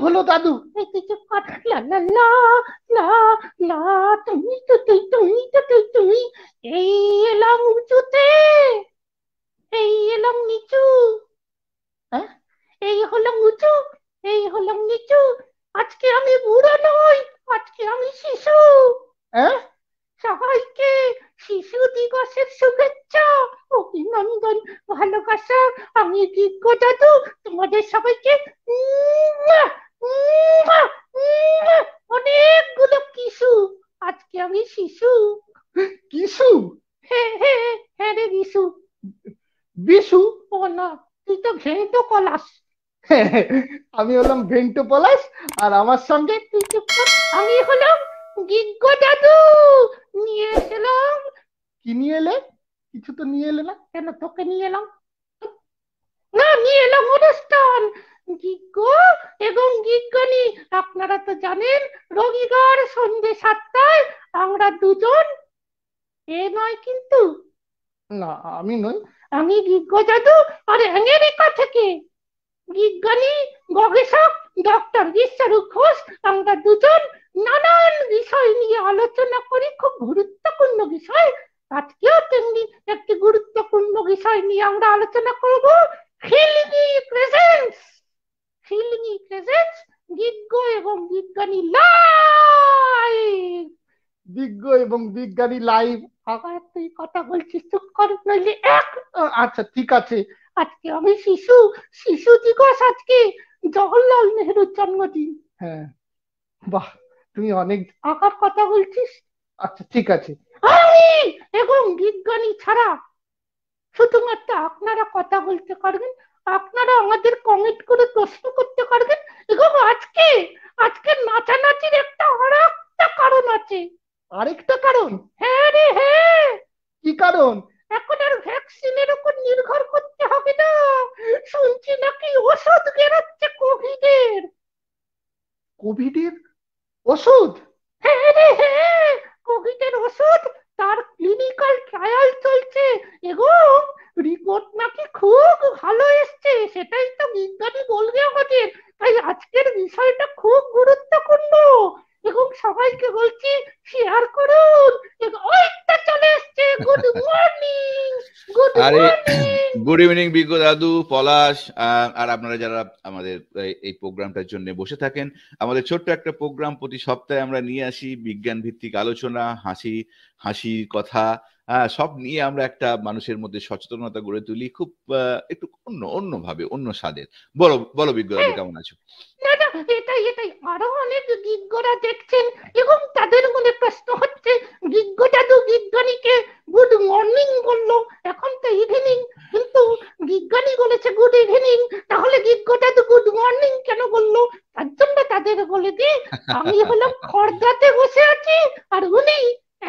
হলো দাদু? এই তুই চুপ কর। লা লা লা লা লা, তুমি তো তুই, তুমি তো তুই, তুমি। এই এলাম উঁচুতে, এই এলাম নিচু। হ্যাঁ, এই হলাম উঁচু, এই হলাম নিচু। আজকে আমি বুড়ো নই, আজকে আমি শিশু। হ্যাঁ, সবাইকে শিশু দিবসের শুভেচ্ছা, অভিনন্দন, ভালোবাসা। আমি গিগ্গ দাদু তোমাদের সবাইকে উম্মুয়া, উম্মুয়া, উম্মুয়া, অনেকগুলো কিসু। আজকে আমি শিশু। কিশু? হ্যাঁ হ্যাঁ হ্যাঁ রে বিশু। বিশু? ও না, তুই তো ঘেন্টো কলাস। আমি হলাম ভেন্টু পলাশ, আর আমার সঙ্গে তুই চুপ কর। আমি হলাম গিগ্গ দাদু। নিয়ে এসেলাম। কি নিয়ে এলে? কিছু তো নিয়ে এলে না। কেন, তোকে নিয়ে এলাম? না, নিয়ে এলাম অনুষ্ঠান। গিগ্গ এবং গিগ্গনি, আপনারা তো জানেন রবিবার সন্ধ্যে 7টায় আমরা দুজন। এ নয় কিন্তু। না, আমি নই। আমি গিগ্গ দাদু আর আমেরিকা থেকে বিজ্ঞানী, গবেষক ডক্টর বিশ্বারূপ ঘোষ, আমরা দুজন নানান বিষয় নিয়ে আলোচনা করি, খুব গুরুত্বপূর্ণ বিষয়। আজকেও তেমনি একটি গুরুত্বপূর্ণ বিষয় নিয়ে আমরা আলোচনা করব। ফিল্মি প্রেজেন্স, ফিল্মি প্রেজেন্স, গিগ্গ এবং বিজ্ঞানী লাইভ। বিজ্ঞ এবং বিজ্ঞানী লাইভ। আবার তুই কথা বলছিস, চুপ কর নইলে এক। আচ্ছা, ঠিক আছে। আজকে আমি শিশু, শিশু দিবস আজকে, জওহরলাল নেহরুর জন্মদিন। হ্যাঁ, বাহ, তুমি অনেক। আকার কথা বলছিস। আচ্ছা, ঠিক আছে। আমি এবং বিজ্ঞানী ছাড়া শুধুমাত্র আপনারা কথা বলতে পারবেন, আপনারা আমাদের কমেন্ট করে প্রশ্ন করতে পারবেন। এবং আজকে, আজকে নাচানাচির একটা আর একটা কারণ আছে। আরেকটা কারণ? হ্যাঁ রে হ্যাঁ। কি কারণ? এখন আর ভ্যাকসিনের উপর নির্ভর করতে হবে না। শুনছি নাকি ওষুধ বেরোচ্ছে কোভিডের। কোভিডের ওষুধ? হ্যাঁ রে হ্যাঁ, কোভিডের ওষুধ, তার ক্লিনিক্যাল ট্রায়াল চলছে এবং রিপোর্ট নাকি খুব ভালো এসছে। সেটাই তো বিজ্ঞানী বলবে আমাদের। তাই আজকের বিষয়টা খুব গুরুত্বপূর্ণ এবং সবাইকে বলছি শেয়ার করুন। ওইটা চলে এসছে, গুড মর্নিং, গুড আরে, মর্নিং। গুড ইভিনিং বিজ্ঞ দাদু, পলাশ, আর আপনারা যারা আমাদের এই প্রোগ্রামটার জন্য বসে থাকেন। আমাদের ছোট্ট একটা প্রোগ্রাম প্রতি সপ্তাহে আমরা নিয়ে আসি, বিজ্ঞান ভিত্তিক আলোচনা, হাসি হাসির কথা, সব নিয়ে আমরা একটা মানুষের মধ্যে সচেতনতা গড়ে তুলি, খুব একটু অন্যভাবে, অন্য স্বাদের। বলো বলো বিজ্ঞ দাদু, কেমন আছো? না না, এটাই এটাই, আরো অনেক গিগ্গরা দেখছেন এবং তাদের মনে প্রশ্ন হচ্ছে, গিগ্গ দাদু বিজ্ঞানীকে গুড মর্নিং বললো, এখন তো ইভিনিং, কিন্তু বিজ্ঞানী বলেছে গুড ইভিনিং, তাহলে গিগ্গ দাদু গুড মর্নিং কেন বললো? তার জন্য তাদের বলে দিই, আমি হলাম খর্দাতে বসে আছি আর উনি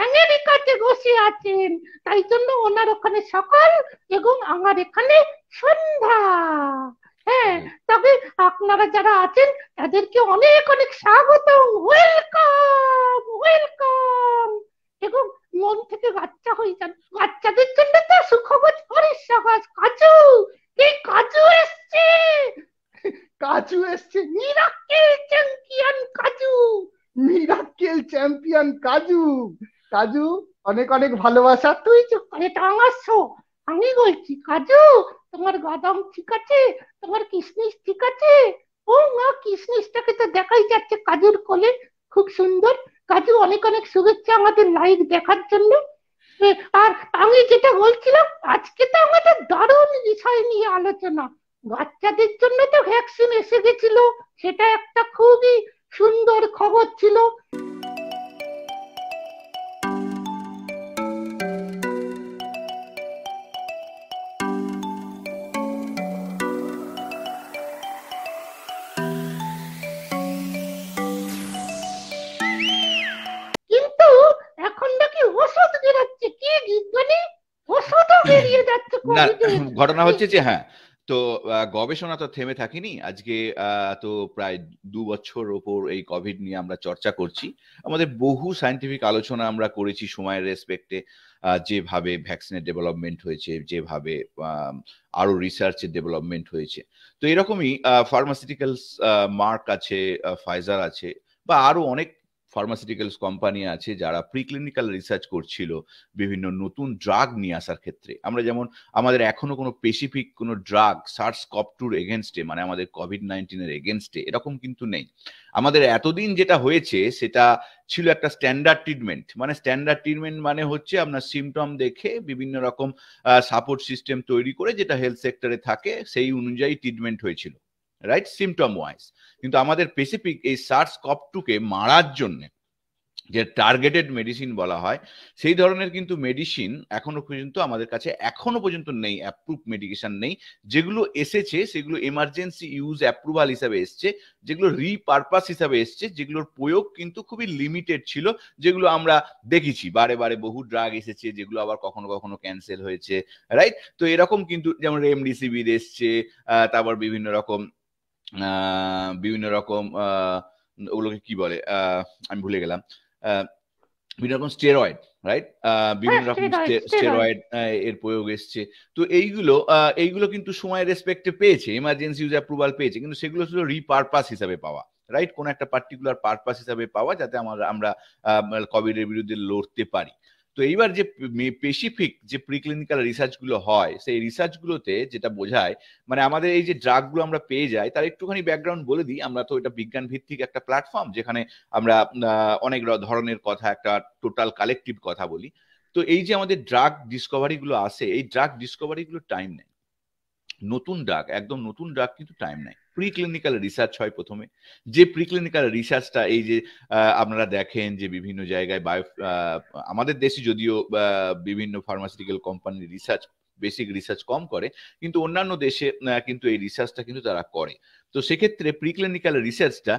আমেরিকাতে বসে আছেন। তাই জন্য ওনার ওখানে সকাল এবং আমার এখানে সন্ধ্যা। হ্যাঁ, তবে আপনারা যারা আছেন তাদেরকে অনেক অনেক স্বাগত, ওয়েলকাম ওয়েলকাম। এবং মন থেকে বাচ্চা হয়ে যান। বাচ্চাদের জন্য তো সুখবর, হরির সহজ কাজু, এই কাজু এসছে, কাজু এসছে? মিরাক্কেল চ্যাম্পিয়ন কাজু। মিরাক্কেল চ্যাম্পিয়ন কাজু। কাজু, অনেক অনেক ভালোবাসা। তুই চুপ করে, এটা আমার শো, আমি বলছি। কাজু, তোমার বাদাম ঠিক আছে? তোমার কিশমিশ ঠিক আছে? ও মা, কিশমিশটাকে তো দেখাই যাচ্ছে কাজুর কোলে, খুব সুন্দর। কাজু, অনেক অনেক শুভেচ্ছা আমাদের লাইভ দেখার জন্য। আর আমি যেটা বলছিলাম, আজকে তো আমাদের দারুণ বিষয় নিয়ে আলোচনা। বাচ্চাদের জন্য তো ভ্যাকসিন এসে গেছিল, সেটা একটা খুবই সুন্দর খবর ছিল। কিন্তু এখন নাকি ওষুধ বেরোচ্ছে, কি বিজ্ঞানী, ওষুধও বেরিয়ে যাচ্ছে না, কোভিডের। ঘটনা হচ্ছে যে, হ্যাঁ, তো গবেষণা তো থেমে থাকেনি। আজকে তো প্রায় 2 বছর ওপর এই কোভিড নিয়ে আমরা চর্চা করছি। আমাদের বহু সায়েন্টিফিক আলোচনা আমরা করেছি সময়ের রেসপেক্টে, যেভাবে ভ্যাকসিনের ডেভেলপমেন্ট হয়েছে, যেভাবে আরো রিসার্চের ডেভেলপমেন্ট হয়েছে। তো এরকমই ফার্মাসিউটিক্যালস মার্ক আছে, ফাইজার আছে, বা আরো অনেক ফার্মাসিউটিক্যালস কোম্পানি আছে যারা প্রিক্লিনিক্যাল রিসার্চ করছিল বিভিন্ন নতুন ড্রাগ নিয়ে আসার ক্ষেত্রে। আমরা যেমন আমাদের এখনো কোনো স্পেসিফিক কোনো ড্রাগ সার্স কভ-2 এগেনস্টে, মানে আমাদের কোভিড-19 এর এগেনস্টে এরকম কিন্তু নেই। আমাদের এতদিন যেটা হয়েছে সেটা ছিল একটা স্ট্যান্ডার্ড ট্রিটমেন্ট। মানে স্ট্যান্ডার্ড ট্রিটমেন্ট মানে হচ্ছে আপনার সিমটম দেখে বিভিন্ন রকম সাপোর্ট সিস্টেম তৈরি করে, যেটা হেলথ সেক্টরে থাকে, সেই অনুযায়ী ট্রিটমেন্ট হয়েছিল, রাইট, সিমটম ওয়াইজ। কিন্তু আমাদের স্পেসিফিক এই সার্স কভ-2 কে মারার জন্য যে টার্গেটেড মেডিসিন বলা হয়, সেই ধরনের কিন্তু মেডিসিন এখনো পর্যন্ত আমাদের কাছে নেই, অ্যাপ্রুভ মেডিকেশন নেই। যেগুলো এসেছে সেগুলো এমার্জেন্সি ইউজ অ্যাপ্রুভাল হিসাবে এসছে, যেগুলো রিপারপাস হিসাবে এসছে, যেগুলোর প্রয়োগ কিন্তু খুবই লিমিটেড ছিল, যেগুলো আমরা দেখেছি বারে বারে বহু ড্রাগ এসেছে যেগুলো আবার কখনো কখনো ক্যান্সেল হয়েছে, রাইট। তো এরকম কিন্তু যেমন রেমডিসিভির এসছে, তারপর বিভিন্ন রকম ওগুলোকে কি বলে, আমি ভুলে গেলাম, বিভিন্ন রকম স্টেরয়েড, রাইট, বিভিন্ন রকম স্টেরয়েড এর প্রয়োগ এসছে। তো এইগুলো কিন্তু সময়ের রেসপেক্টে পেয়েছে, এমার্জেন্সি ইউজ অ্যাপ্রুভাল পেয়েছে, কিন্তু সেগুলো ছিল রিপারপাস হিসাবে পাওয়া, রাইট, কোন একটা পার্টিকুলার পারপাস হিসাবে পাওয়া, যাতে আমরা কোভিডের বিরুদ্ধে লড়তে পারি। তো এইবার যে স্পেসিফিক যে প্রিক্লিনিক্যাল রিসার্চ গুলো হয়, সেই রিসার্চ গুলোতে যেটা বোঝায়, মানে আমাদের এই যে ড্রাগ গুলো আমরা পেয়ে যাই, তার একটুখানি ব্যাকগ্রাউন্ড বলে দিই। আমরা তো এটা বিজ্ঞান ভিত্তিক একটা প্ল্যাটফর্ম, যেখানে আমরা অনেক ধরনের কথা, একটা টোটাল কালেকটিভ কথা বলি। তো এই যে আমাদের ড্রাগ ডিসকভারি গুলো আসে, এই ড্রাগ ডিসকভারি গুলো টাইম নেয়। নতুন ড্রাগ, একদম নতুন ড্রাগ কিন্তু টাইম নেয়। প্রিক্লিনিক্যাল রিসার্চ হয় প্রথমে। যে প্রিক্লিনিক্যাল রিসার্চটা এই যে আপনারা দেখেন যে বিভিন্ন জায়গায় আমাদের দেশে যদিও বিভিন্ন ফার্মাসিউটিক্যাল কোম্পানির রিসার্চ, বেসিক রিসার্চ কম করে, কিন্তু অন্যান্য দেশে কিন্তু এই রিসার্চটা কিন্তু তারা করে। তো সেক্ষেত্রে প্রিক্লিনিক্যাল রিসার্চটা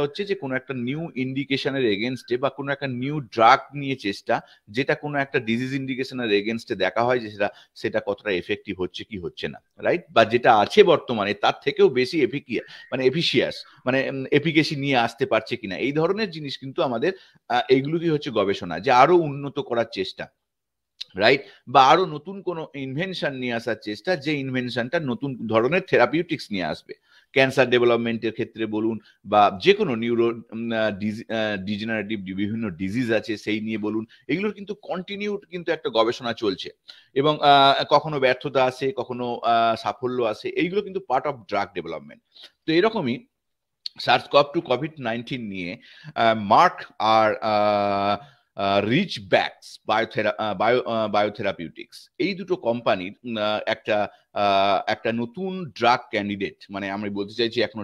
হচ্ছে যে কোনো একটা নিউ ইন্ডিকেশনের এগেনস্টে বা কোনো একটা নিউ ড্রাগ নিয়ে চেষ্টা, যেটা কোনো একটা ডিজিজ ইন্ডিকেশনের এগেনস্টে দেখা হয় যে সেটা কতটা এফেক্টিভ হচ্ছে কি হচ্ছে না, রাইট, বা যেটা আছে বর্তমানে তার থেকেও বেশি এফিশিয়াস, মানে এফিকেসি নিয়ে আসতে পারছে কিনা, এই ধরনের জিনিস কিন্তু আমাদের এইগুলোই হচ্ছে গবেষণা, যে আরো উন্নত করার চেষ্টা, রাইট, বা আরো নতুন কোনো ইনভেনশন নিয়ে আসার চেষ্টা, যে ইনভেনশনটা নতুন ধরনের থেরাপিউটিক্স নিয়ে আসবে। ক্যান্সার ডেভেলপমেন্টের ক্ষেত্রে বলুন, বা যে কোনো ডিজেনারেটিভ বিভিন্ন ডিজিজ আছে সেই নিয়ে বলুন, এগুলোর কিন্তু কন্টিনিউড কিন্তু একটা গবেষণা চলছে, এবং কখনো ব্যর্থতা আসে, কখনো সাফল্য আসে, এইগুলো কিন্তু পার্ট অফ ড্রাগ ডেভেলপমেন্ট। তো এরকমই SARS-CoV-2 COVID-19 নিয়ে মার্ক আর রিচব্যাকস বায়োথেরাপিউটিক্স, এই দুটো কোম্পানির একটা নতুন ড্রাগ ক্যান্ডিডেট, মানে আমি বলতে চাইছি এখনো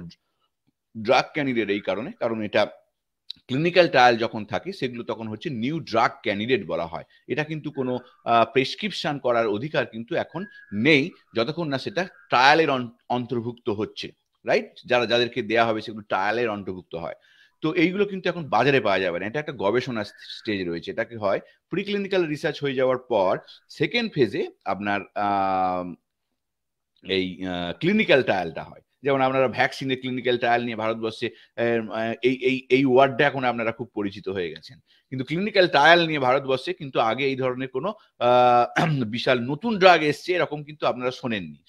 ড্রাগ ক্যান্ডিডেট এই কারণ এটা ক্লিনিক্যাল ট্রায়াল যখন থাকে সেগুলো তখন হচ্ছে নিউ ড্রাগ ক্যান্ডিডেট বলা হয়। এটা কিন্তু কোনো প্রেসক্রিপশন করার অধিকার কিন্তু এখন নেই, যতক্ষণ না সেটা ট্রায়ালের অন্তর্ভুক্ত হচ্ছে, রাইট, যাদেরকে দেয়া হবে সেগুলো ট্রায়ালের অন্তর্ভুক্ত হয়। তো এইগুলো কিন্তু এখন বাজারে পাওয়া যাবে না, এটা একটা গবেষণা স্টেজ রয়েছে। এটাকে হয় প্রিক্লিনিক্যাল রিসার্চ হয়ে যাওয়ার পর সেকেন্ড ফেজে আপনার এই ক্লিনিক্যাল ট্রায়ালটা হয়। যেমন আপনারা ভ্যাকসিনের ক্লিনিক্যাল ট্রায়াল নিয়ে ভারতবর্ষে এই ওয়ার্ডটা এখন আপনারা খুব পরিচিত হয়ে গেছেন, কিন্তু ক্লিনিক্যাল ট্রায়াল নিয়ে ভারতবর্ষে কিন্তু আগে এই ধরনের কোনো বিশাল নতুন ড্রাগ এসছে এরকম কিন্তু আপনারা শোনেননি,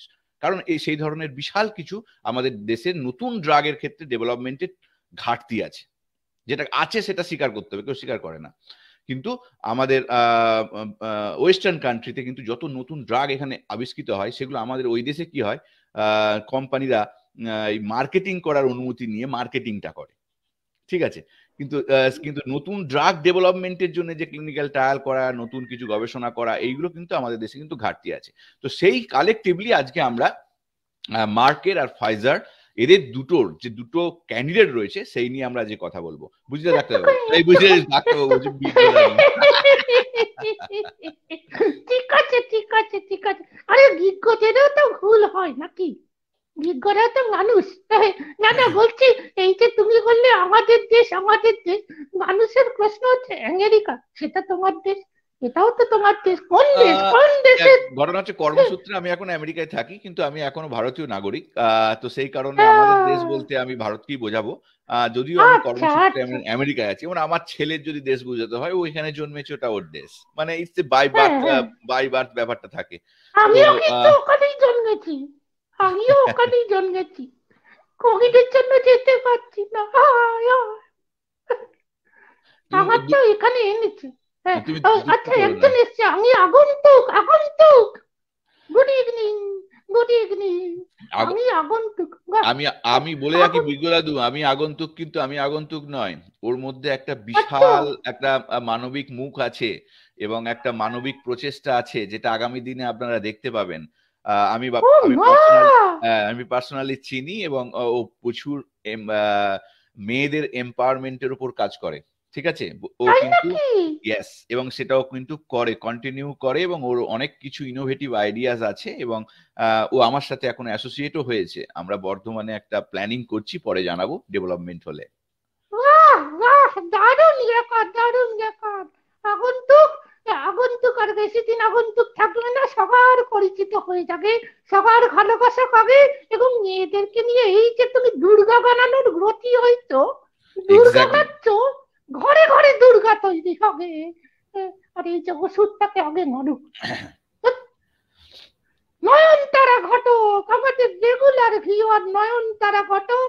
কারণ সেই ধরনের বিশাল কিছু আমাদের দেশের নতুন ড্রাগের ক্ষেত্রে ডেভেলপমেন্টের ঘাটতি আছে। যেটা আছে সেটা স্বীকার করতে হবে, কেউ স্বীকার করে না। কিন্তু আমাদের ওয়েস্টার্ন কান্ট্রিতে কিন্তু যত নতুন ড্রাগ এখানে আবিষ্কৃত হয়, সেগুলো আমাদের ওই দেশে কি হয়, কোম্পানিরা মার্কেটিং করার অনুমতি নিয়ে মার্কেটিংটা করে, ঠিক আছে। কিন্তু নতুন ড্রাগ ডেভেলপমেন্টের জন্য যে ক্লিনিক্যাল ট্রায়াল করা, নতুন কিছু গবেষণা করা, এইগুলো কিন্তু আমাদের দেশে কিন্তু ঘাটতি আছে। তো সেই কালেকটিভলি আজকে আমরা মার্কের আর ফাইজার, এদের যে দুটো ক্যান্ডিডেট রয়েছে সেই নিয়ে আমরা যে কথা বলবো। বুঝলে ডাক্তারবাবু? ঠিক আছে। আরে বিজ্ঞদেরও তো ভুল হয় নাকি? বিজ্ঞরা তো মানুষ। না বলছি, এই যে তুমি বললে আমাদের দেশ, মানুষের প্রশ্ন হচ্ছে আমেরিকা, সেটা তোমার দেশ। এটাও তো তোমার দেশ। কোন দেশ, কোন দেশের? ঘটনা হচ্ছে কর্মসূত্রে আমি এখন আমেরিকায় থাকি, কিন্তু আমি এখনো ভারতীয় নাগরিক। তো সেই কারণে আমাদের দেশ আহ, বলতে আমি ভারতকেই বোঝাবো। যদিও আমি আচ্ছা কর্মসূত্রে আচ্ছা। আমেরিকায় আছি, এবং আমার ছেলের যদি দেশ বোঝাতে হয়, ও এখানে জন্মেছে, ওটা ওর দেশ, মানে ইটস বাই হ্যাঁ বার্থ, হ্যাঁ, বাই বার্থ ব্যাপারটা থাকে। তো আমিও কিন্তু ওখানেই জন্মেছি, আমিও ওখানেই জন্মেছি। কোভিডের জন্য যেতে পারছি না। আয়, আয়। তুমি আমার তো এখানে এনেছে। হ্যাঁ। তুমি দুঃখ আচ্ছা, করো না। একজন এসছে, আমি আগন্তুক, আগন্তুক। Good evening, good evening. আগ- আমি আগন্তুক। বাহ, আমি আমি বলে রাখি আগন্তুক। বিজ্ঞ দাদু, আমি আগন্তুক, কিন্তু আমি আগন্তুক নয়। ওর মধ্যে একটা আচ্ছা। বিশাল একটা মানবিক মুখ আছে, এবং একটা মানবিক প্রচেষ্টা আছে, যেটা আগামী দিনে আপনারা দেখতে পাবেন। আমি ও আমি মা। পার্সোনালি আমি পার্সোনালি চিনি, এবং ও প্রচুর মেয়েদের এম্পাওয়ারমেন্টের উপর কাজ করে। ঠিক আছে, ও তাই কিন্তু নাকি? ইয়েস, এবং সেটাও কিন্তু করে, কন্টিনিউ করে, এবং ওর অনেক কিছু ইনোভেটিভ আইডিয়াস আছে, এবং ও আমার সাথে এখন অ্যাসোসিয়েটও হয়েছে। আমরা বর্ধমানে একটা প্ল্যানিং করছি, পরে জানাবো ডেভেলপমেন্ট হলে। বাহ বাহ, দারুণ ব্যাপার, দারুণ ব্যাপার। আগন্তুক, আগন্তুক আর বেশি দিন আগন্তুক থাকবে না, সবার পরিচিত হয়ে যাবে, সবার ভালোবাসা পাবে। এবং মেয়েদেরকে নিয়ে এই যে তুমি দুর্গা বানানোর ব্রতী হইতো, দুর্গা এক্স্যাক্টলি। বাচ্চ, ঘরে ঘরে দুর্গা তৈরি হবে। আর এই যে ওষুধটাকে আগে মারুক। নয়নতারা ঘটক, আমাদের regular viewer Nayantara Ghatak,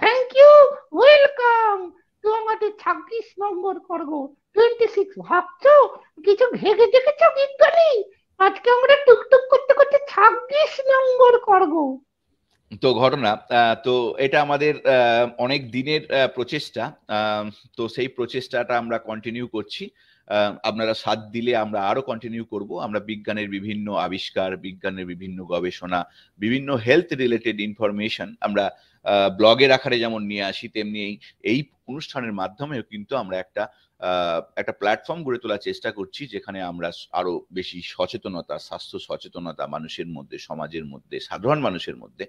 thank you, welcome তো আমাদের 26 নম্বর পর্ব, 26। ভাবছো কিছু ভেবে দেখেছো বিজ্ঞানী? আজকে আমরা টুকটুক করতে করতে 26 নম্বর পর্ব। তো ঘটনা, তো এটা আমাদের অনেক দিনের প্রচেষ্টা। আহ, তো সেই প্রচেষ্টাটা আমরা কন্টিনিউ করছি। আপনারা সাথ দিলে আমরা আরো কন্টিনিউ করব। আমরা বিজ্ঞানের বিভিন্ন আবিষ্কার, বিজ্ঞানের বিভিন্ন গবেষণা, বিভিন্ন হেলথ রিলেটেড ইনফরমেশন আমরা ব্লগের আকারে যেমন নিয়ে আসি, তেমনি এই অনুষ্ঠানের মাধ্যমেও কিন্তু আমরা একটা প্ল্যাটফর্ম গড়ে তোলার চেষ্টা করছি, যেখানে আমরা আরো বেশি সচেতনতা, স্বাস্থ্য সচেতনতা মানুষের মধ্যে, সমাজের মধ্যে, সাধারণ মানুষের মধ্যে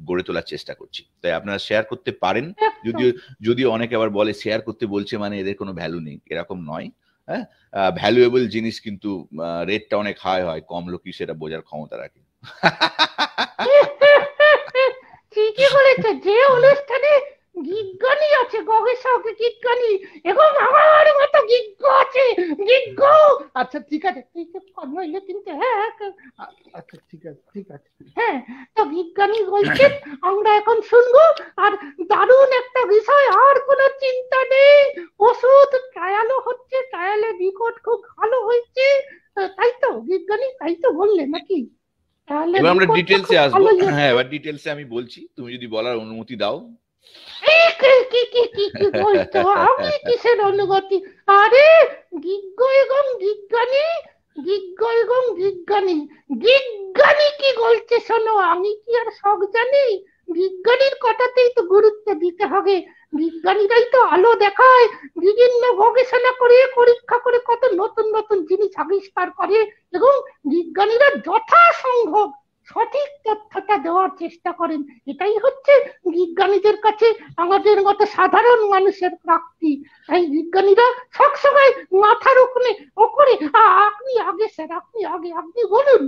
গড়ে তোলার চেষ্টা করছি। তাই আপনারা শেয়ার করতে পারেন। একদম। যদিও যদিও অনেকে আবার বলে শেয়ার করতে বলছে মানে এদের কোনো ভ্যালু নেই, এরকম নয়। হ্যাঁ, ভ্যালুয়েবল জিনিস কিন্তু রেটটা অনেক হাই হয়, কম লোকই সেটা বোঝার ক্ষমতা রাখে। ঠিকই বলেছে, যে অনুষ্ঠানে বিজ্ঞানী আছে, গবেষক বিজ্ঞানী, এবং আমার মতো বিজ্ঞ আছে, বিজ্ঞ। আচ্ছা ঠিক আছে, ঠিক আছে, নইলে কিন্তু হ্যাঁ। আচ্ছা ঠিক আছে, ঠিক আছে। হ্যাঁ, তো বিজ্ঞানী বলছেন, আমরা এখন শুনবো। আর দারুণ একটা বিষয়, আর কোনো চিন্তা নেই। ওষুধ ট্রায়ালও হচ্ছে, ট্রায়ালের রিপোর্ট খুব ভালো হয়েছে। তাই তো বিজ্ঞানী, তাই তো বললে নাকি? তাহলে এবার আমরা রিপোর্টটা ডিটেলসে খুব আসবো। ভালোই হ্যাঁ, হচ্ছে। এবার ডিটেলসে আমি বলছি, তুমি যদি বলার অনুমতি দাও। এই কি কি কি কি বলছো? আমি কিসের অনুমতি? আরে, গিগ্গ এবং বিজ্ঞানী, গিগ্গ এবং বিজ্ঞানী, বিজ্ঞানী কি বলছে শোনো, আমি কি আর সব জানি? বিজ্ঞানীর কথাতেই তো গুরুত্ব দিতে হবে। বিজ্ঞানীরাই তো আলো দেখায়, বিভিন্ন গবেষণা করে, পরীক্ষা করে কত নতুন নতুন জিনিস আবিষ্কার করে। এবং বিজ্ঞানীরা যথাসম্ভব সঠিক তথ্যটা দেওয়ার চেষ্টা করেন। এটাই হচ্ছে বিজ্ঞানীদের কাছে আমাদের মতো সাধারণ মানুষের প্রাপ্তি। তাই বিজ্ঞানীরা সবসময় মাথার ওখানে ওপরে। আপনি আগে স্যার, আপনি আগে, আপনি বলুন।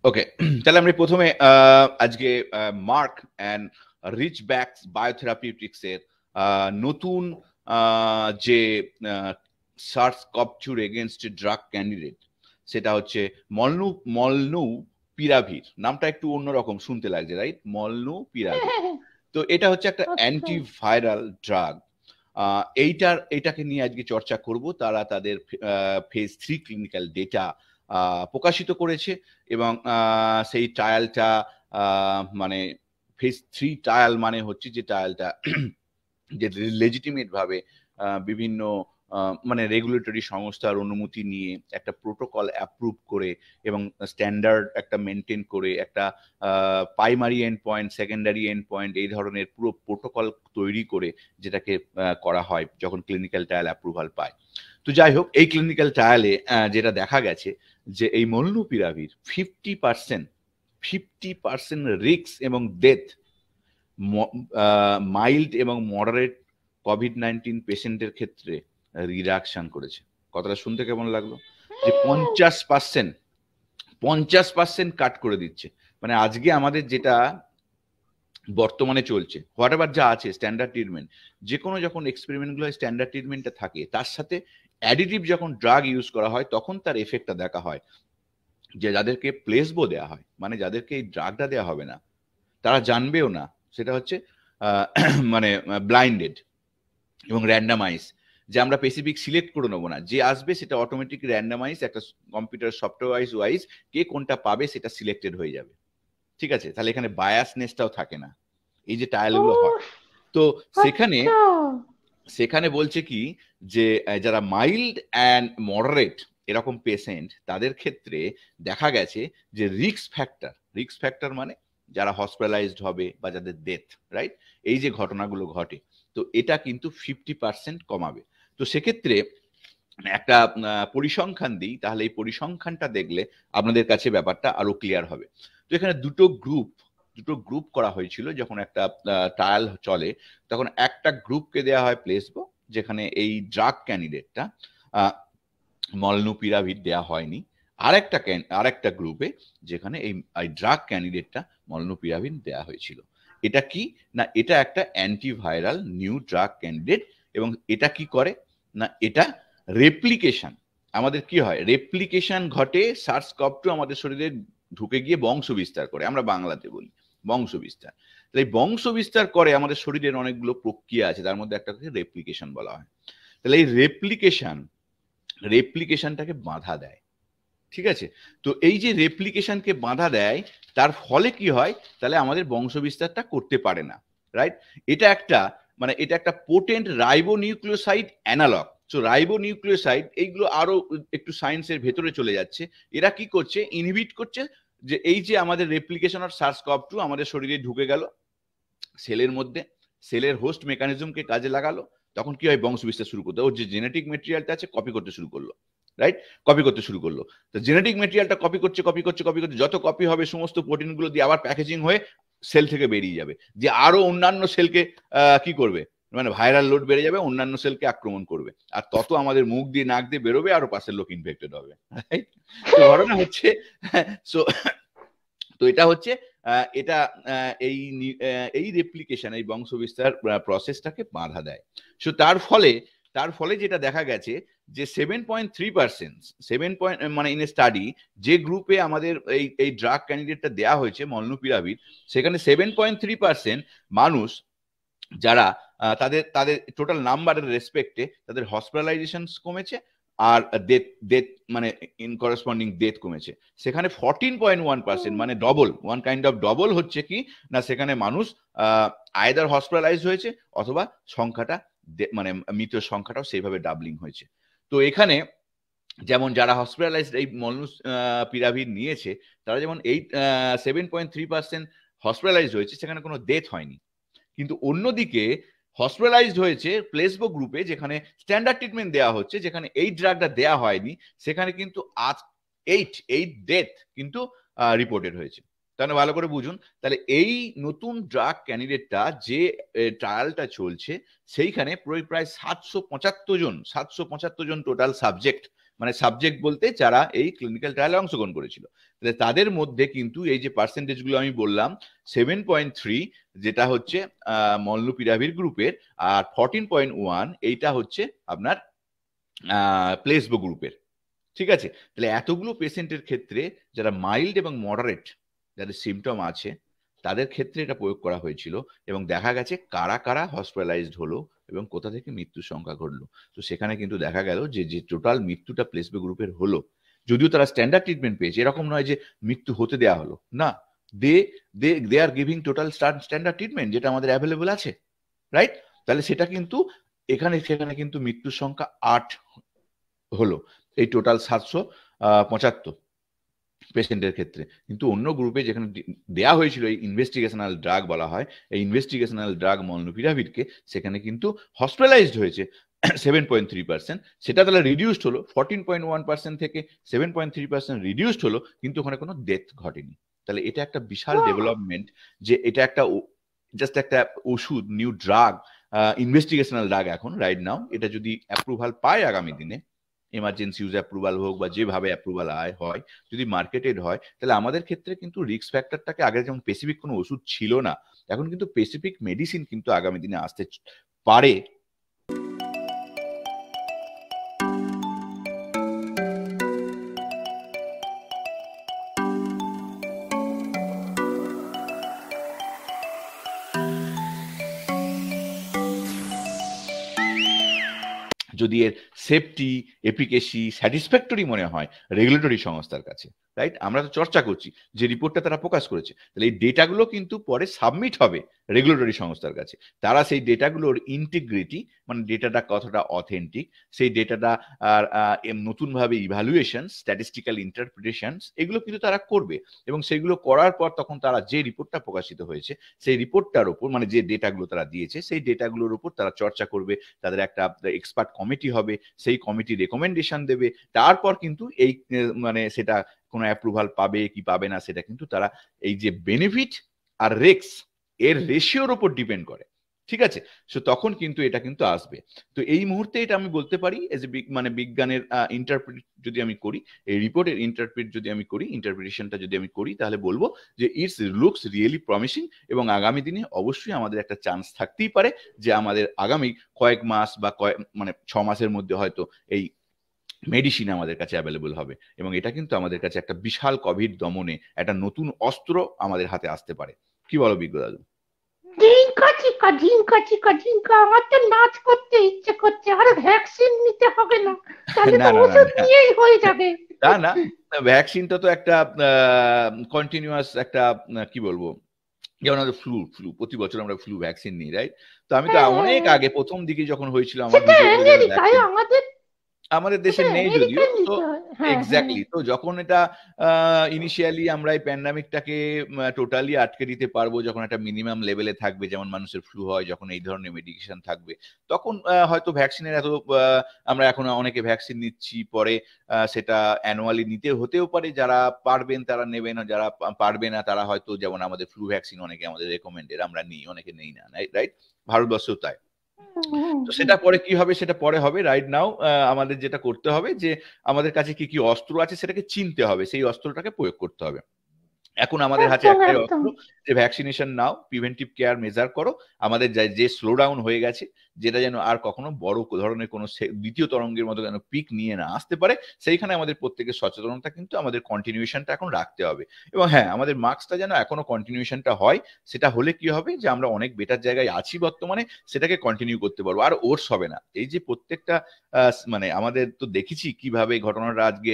ওকে, তাহলে আমরা প্রথমে আজকে মার্ক অ্যান্ড রিচ ব্যাকস বায়োথেরাপিউটিক্স এর নতুন যে সার্স কপচুর এগেনস্ট ড্রাগ ক্যান্ডিডেট, সেটা হচ্ছে মলনু মলনু পিরাভির। নামটা একটু অন্যরকম শুনতে লাগছে, রাইট? মলনু পিরাভির। তো এটা হচ্ছে একটা আচ্ছা। Antiviral drug. এটাকে নিয়ে আজকে চর্চা করব। তারা তাদের ফেজ 3 ক্লিনিক্যাল ডেটা প্রকাশিত করেছে, এবং সেই ট্রায়ালটা মানে ফেজ 3 ট্রায়াল মানে হচ্ছে যে ট্রায়ালটা যে লেজিটিমেট ভাবে বিভিন্ন মানে রেগুলেটরি সংস্থার অনুমতি নিয়ে একটা প্রোটোকল অ্যাপ্রুভ করে, এবং স্ট্যান্ডার্ড একটা মেনটেন করে, একটা primary end point, secondary end point, এই ধরনের পুরো প্রোটোকল তৈরি করে যেটাকে করা হয় যখন ক্লিনিক্যাল ট্রায়াল অ্যাপ্রুভাল পায়। তো যাই হোক, এই ক্লিনিক্যাল ট্রায়ালে যেটা দেখা গেছে যে এই মলনুপিরাভির 50% রিস্ক এবং ডেথ মাইল্ড এবং মডারেট কোভিড-19 পেশেন্টের ক্ষেত্রে রিডাকশন করেছে। কথাটা শুনতে কেমন লাগলো? যে 50% কাট করে দিচ্ছে। মানে আজকে আমাদের যেটা বর্তমানে চলছে, হোয়াট এভার যা আছে স্ট্যান্ডার্ড ট্রিটমেন্ট, যে কোনো যখন এক্সপেরিমেন্টগুলো স্ট্যান্ডার্ড ট্রিটমেন্টটা থাকে, তার সাথে অ্যাডিটিভ যখন ড্রাগ ইউজ করা হয় তখন তার এফেক্টটা দেখা হয়। যে যাদেরকে প্লেসবো দেওয়া হয়, মানে যাদেরকে এই ড্রাগটা দেওয়া হবে না, তারা জানবেও না, সেটা হচ্ছে মানে ব্লাইন্ডেড এবং র্যান্ডামাইজ, যে আমরা স্পেসিফিক সিলেক্ট করে নেবো না, যে আসবে সেটা অটোমেটিক র্যান্ডামাইজ, একটা কম্পিউটার সফটওয়্যার ওয়াইজ কে কোনটা পাবে সেটা সিলেক্টেড হয়ে যাবে। ঠিক আছে, তাহলে এখানে বায়াসনেসটাও থাকে না, এই যে ট্রায়ালগুলো হয়। তো সেখানে বলছে কি যে যারা মাইল্ড অ্যান্ড মডারেট এরকম পেশেন্ট, তাদের ক্ষেত্রে দেখা গেছে যে রিস্ক ফ্যাক্টর মানে যারা হসপিটালাইজড হবে বা যাদের ডেথ, রাইট, এই যে ঘটনাগুলো ঘটে, তো এটা কিন্তু 50% কমাবে। তো সেক্ষেত্রে একটা পরিসংখ্যান দিই, তাহলে এই পরিসংখ্যানটা দেখলে আপনাদের কাছে ব্যাপারটা আরো ক্লিয়ার হবে। তো এখানে দুটো গ্রুপ করা হয়েছিল যখন একটা ট্রায়াল চলে, তখন একটা গ্রুপকে দেওয়া হয় প্লেসবো, যেখানে এই ড্রাগ ক্যান্ডিডেটটা মলনুপিরাভির দেওয়া হয়নি, আরেকটা গ্রুপে যেখানে এই ড্রাগ ক্যান্ডিডেটটা মলনুপিরাভির দেওয়া হয়েছিল। এটা কি না, এটা একটা অ্যান্টিভাইরাল নিউ ড্রাগ ক্যান্ডিডেট, এবং এটা কি করে না, এটা রেপ্লিকেশন, আমাদের কি হয়, রেপ্লিকেশন ঘটে, SARS-CoV-2 আমাদের শরীরে ঢুকে গিয়ে বংশ বিস্তার করে, আমরা বাংলাতে বলি বংশ বিস্তার। তাহলে এই বংশ বিস্তার করে আমাদের শরীরের অনেকগুলো প্রক্রিয়া আছে, তার মধ্যে একটা রেপ্লিকেশন বলা হয়। তাহলে এই রেপ্লিকেশনটাকে বাধা দেয়। ঠিক আছে, তো এই যে রেপ্লিকেশনকে বাধা দেয়, তার ফলে কি হয়, তাহলে আমাদের বংশ বিস্তারটা করতে পারে না, রাইট। এটা একটা potent ribonucleoside analog. So ribonucleoside এইগুলো আরো একটু সায়েন্সের ভেতরে চলে যাচ্ছে। এরা কি করছে, ইনহিবিট করছে, যে এই যে আমাদের রেপ্লিকেশন অফ SARS-CoV-2 আমাদের শরীরে ঢুকে গেল সেলের মধ্যে, সেলের হোস্ট মেকানিজমকে কাজে লাগালো, তখন কি হয়, বংশ বিস্তার শুরু করতে, ওর যে জেনেটিক মেটেরিয়ালটা আছে কপি করতে শুরু করলো, রাইট, কপি করতে শুরু করলো। তো জেনেটিক মেটেরিয়ালটা কপি করছে, যত কপি হবে সমস্ত প্রোটিনগুলো দিয়ে আবার প্যাকেজিং হয়ে সেল থেকে বেরিয়ে যাবে, যে আরো অন্যান্য সেলকে কি করবে, মানে ভাইরাল লোড বেড়ে যাবে, অন্যান্য সেলকে আক্রমণ করবে, আর তত আমাদের মুখ দিয়ে নাক দিয়ে বেরোবে, আরো পাশের লোক ইনফেক্টেড হবে, রাইট। তো ঘটনা হচ্ছে, তো এটা হচ্ছে এটা এই রেপ্লিকেশন, এই বংশ বিস্তার প্রসেসটাকে বাধা দেয়। সো তার ফলে যেটা দেখা গেছে যে 7.3% মানে ইন স্টাডি, যে গ্রুপে আমাদের এই ড্রাগ ক্যান্ডিডেটটা দেওয়া হয়েছে মলনুপিরাভির, সেখানে 7.3% মানুষ যারা তাদের টোটাল নাম্বারের রেসপেক্টে তাদের হসপিটালাইজেশন কমেছে, আর ডেথ মানে ইন করেসপন্ডিং ডেথ কমেছে। সেখানে 14.1% মানে double, one kind of double হচ্ছে কি না, সেখানে মানুষ আইদার হসপিটালাইজ হয়েছে, অথবা সংখ্যাটা মানে মৃতের সংখ্যাটাও সেইভাবে ডাবলিং হয়েছে। তো এখানে যেমন যারা হসপিটালাইজড এই মলনুপিরাভির নিয়েছে, তারা যেমন 7.3% হসপিটালাইজড হয়েছে, সেখানে কোনো ডেথ হয়নি। কিন্তু অন্যদিকে হসপিটালাইজড হয়েছে প্লেসবো গ্রুপে, যেখানে স্ট্যান্ডার্ড ট্রিটমেন্ট দেওয়া হচ্ছে, যেখানে এই ড্রাগটা দেওয়া হয়নি, সেখানে কিন্তু আজ 8 ডেথ কিন্তু রিপোর্টেড হয়েছে। তাহলে ভালো করে বুঝুন, তাহলে এই নতুন ড্রাগ ক্যান্ডিডেটটা যে ট্রায়ালটা চলছে, সেইখানে প্রায় 775 জন টোটাল সাবজেক্ট, মানে সাবজেক্ট বলতে যারা এই ক্লিনিক্যাল ট্রায়ালে অংশগ্রহণ করেছিল, তাদের মধ্যে কিন্তু এই যে পার্সেন্টেজ গুলো আমি বললাম, 7.3 যেটা হচ্ছে মলনুপিরাভির গ্রুপের, আর 14.1 এইটা হচ্ছে আপনার প্লেসবো গ্রুপের। ঠিক আছে, তাহলে এতগুলো পেশেন্টের ক্ষেত্রে যারা মাইল্ড এবং মডারেট যাদের সিমটম আছে, তাদের ক্ষেত্রে এটা প্রয়োগ করা হয়েছিল, এবং দেখা গেছে কারা কারা হসপিটালাইজড হলো এবং কোথা থেকে মৃত্যুর সংখ্যা ঘটলো। তো সেখানে কিন্তু দেখা গেল যে টোটাল মৃত্যুটা প্লেসবো গ্রুপের হলো, যদিও তারা স্ট্যান্ডার্ড ট্রিটমেন্ট পেয়েছে, এরকম নয় যে মৃত্যু হতে দেওয়া হলো না, they are giving total standard treatment যেটা আমাদের অ্যাভেলেবল আছে, রাইট। তাহলে সেটা কিন্তু সেখানে কিন্তু মৃত্যুর সংখ্যা 8 হলো এই টোটাল 775 পেশেন্টের ক্ষেত্রে। কিন্তু অন্য গ্রুপে যেখানে দেয়া হয়েছিল এই ইনভেস্টিগেশনাল ড্রাগ বলা হয়, এই ইনভেস্টিগেশনাল ড্রাগ মলনুপিরাভিরকে, সেখানে কিন্তু হসপিটালাইজড হয়েছে 7.3%, সেটা তাহলে রিডিউসড হলো 14.1% থেকে 7.3% রিডিউসড হলো, কিন্তু ওখানে কোনো ডেথ ঘটেনি। তাহলে এটা একটা বিশাল ডেভেলপমেন্ট, যে এটা একটা জাস্ট একটা ওষুধ, নিউ ড্রাগ, ইনভেস্টিগেশনাল ড্রাগ এখন রাইট নাও, এটা যদি অ্যাপ্রুভাল পায় আগামী দিনে, এমার্জেন্সি ইউজ অ্যাপ্রুভাল হোক বা যেভাবে অ্যাপ্রুভাল হয়, যদি মার্কেটেড হয়, তাহলে আমাদের ক্ষেত্রে কিন্তু রিস্ক ফ্যাক্টরটাকে, আগে যেমন স্পেসিফিক কোনো ওষুধ ছিল না, এখন কিন্তু স্পেসিফিক মেডিসিন কিন্তু আগামী দিনে আসতে পারে। যদি এর সেফটি, এফিকেসি, স্যাটিসফ্যাক্টরি মনে হয় রেগুলেটরি সংস্থার কাছে, রাইট? আমরা তো চর্চা করছি যে রিপোর্টটা তারা প্রকাশ করেছে, তাহলে এই ডেটাগুলো কিন্তু পরে সাবমিট হবে রেগুলেটরি সংস্থার কাছে। তারা সেই ডেটাগুলোর ইন্টিগ্রিটি, মানে ডেটাটা কতটা অথেন্টিক, সেই ডেটাটা আর নতুনভাবে ইভ্যালুয়েশন, স্ট্যাটিস্টিক্যাল ইন্টারপ্রিটেশনস, এগুলো কিন্তু তারা করবে। এবং সেগুলো করার পর তখন তারা যে রিপোর্টটা প্রকাশিত হয়েছে সেই রিপোর্টটার উপর, মানে যে ডেটাগুলো তারা দিয়েছে সেই ডেটাগুলোর উপর তারা চর্চা করবে। তাদের একটা এক্সপার্ট কমিটি হবে, সেই কমিটি রেকমেন্ডেশন দেবে। তারপর কিন্তু এই মানে সেটা কোনো অ্যাপ্রুভাল পাবে কি পাবে না, সেটা কিন্তু তারা এই যে বেনিফিট আর রিস্ক এর রেশিওর উপর ডিপেন্ড করে, ঠিক আছে? সো তখন কিন্তু এটা কিন্তু আসবে। তো এই মুহূর্তে এটা আমি বলতে পারি এজ এ মানে বিজ্ঞানের ইন্টারপ্রিট যদি আমি করি, এই রিপোর্টের ইন্টারপ্রিট যদি আমি করি, ইন্টারপ্রিটেশনটা যদি আমি করি, তাহলে বলবো যে ইটস লুকস রিয়েলি প্রমিসিং। এবং আগামী দিনে অবশ্যই আমাদের একটা চান্স থাকতেই পারে যে আমাদের আগামী কয়েক মাস বা মানে 6 মাসের মধ্যে হয়তো এই মেডিসিন আমাদের কাছে অ্যাভেলেবল হবে। এবং এটা কিন্তু আমাদের কাছে একটা বিশাল কোভিড দমনে একটা নতুন অস্ত্র আমাদের হাতে আসতে পারে। কি বলো বিজ্ঞ দাদু? ঝিঙ্কা চিকা ঝিঙ্কা চিকা ঝিঙ্কা, আমার তো নাচ করতে ইচ্ছে করছে, আর ভ্যাকসিন নিতে হবে না, তাহলে না তো না না ওষুধ না নিয়েই হয়ে যাবে। তা না, ভ্যাকসিনটা তো একটা কন্টিনিউয়াস একটা কি বলবো, যেমন আমাদের ফ্লু ফ্লু প্রতি বছর আমরা ফ্লু ভ্যাকসিন নিই, রাইট? তো আমি তো হ্যাঁ হ্যাঁ অনেক হ্যাঁ। আগে প্রথম দিকে যখন হয়েছিল আমার সেটা ভিডিওগুলো যারা আমেরিকায়, দেখেন, আমাদের আমাদের দেশে সেটা নেই যদিও। আমেরিকায় তো নিতে হয়। হ্যাঁ হ্যাঁ। এক্স্যাক্টলি, তো যখন এটা ইনিশিয়ালি আমরা এই প্যান্ডামিকটাকে টোটালি আটকে দিতে পারবো, যখন একটা মিনিমাম লেভেলে থাকবে, যেমন মানুষের ফ্লু হয়, যখন এই ধরনের মেডিকেশন থাকবে, তখন হয়তো ভ্যাকসিনের এত আমরা এখন অনেকে ভ্যাকসিন নিচ্ছি, পরে সেটা অ্যানুয়ালি নিতে হতেও পারে। যারা পারবেন তারা নেবেন, যারা পারবে না তারা হয়তো, যেমন আমাদের ফ্লু ভ্যাকসিন অনেকে আমাদের রেকমেন্ডেড, আমরা নিই, অনেকে নেই না, রাইট? ভারতবর্ষেও তাই। তো সেটা পরে কি হবে, সেটা পরে হবে। রাইট নাও আমাদের যেটা করতে হবে যে আমাদের কাছে কি কি অস্ত্র আছে সেটাকে চিনতে হবে, সেই অস্ত্রটাকে প্রয়োগ করতে হবে। এখন আমাদের হাতে একদম একটাই একদম। অস্ত্র যে ভ্যাকসিনেশন নাও, প্রিভেন্টিভ কেয়ার মেজার করো। আমাদের যে স্লো ডাউন হয়ে গেছে, যেটা যেন আর কখনো বড় ধরনের কোনো দ্বিতীয় তরঙ্গের মতো যেন পিক নিয়ে না আসতে পারে, সেইখানে আমাদের প্রত্যেকের সচেতনতা কিন্তু আমাদের কন্টিনিউশনটা এখন রাখতে হবে। এবং হ্যাঁ, আমাদের মার্কসটা যেন এখনো কন্টিনিউশনটা হয়, সেটা হলে কি হবে যে আমরা অনেক বেটার জায়গায় আছি বর্তমানে, সেটাকে কন্টিনিউ করতে পারবো। আর ওর্স হবে না। এই যে প্রত্যেকটা মানে আমাদের তো দেখেছি কিভাবে ঘটনাটা আজকে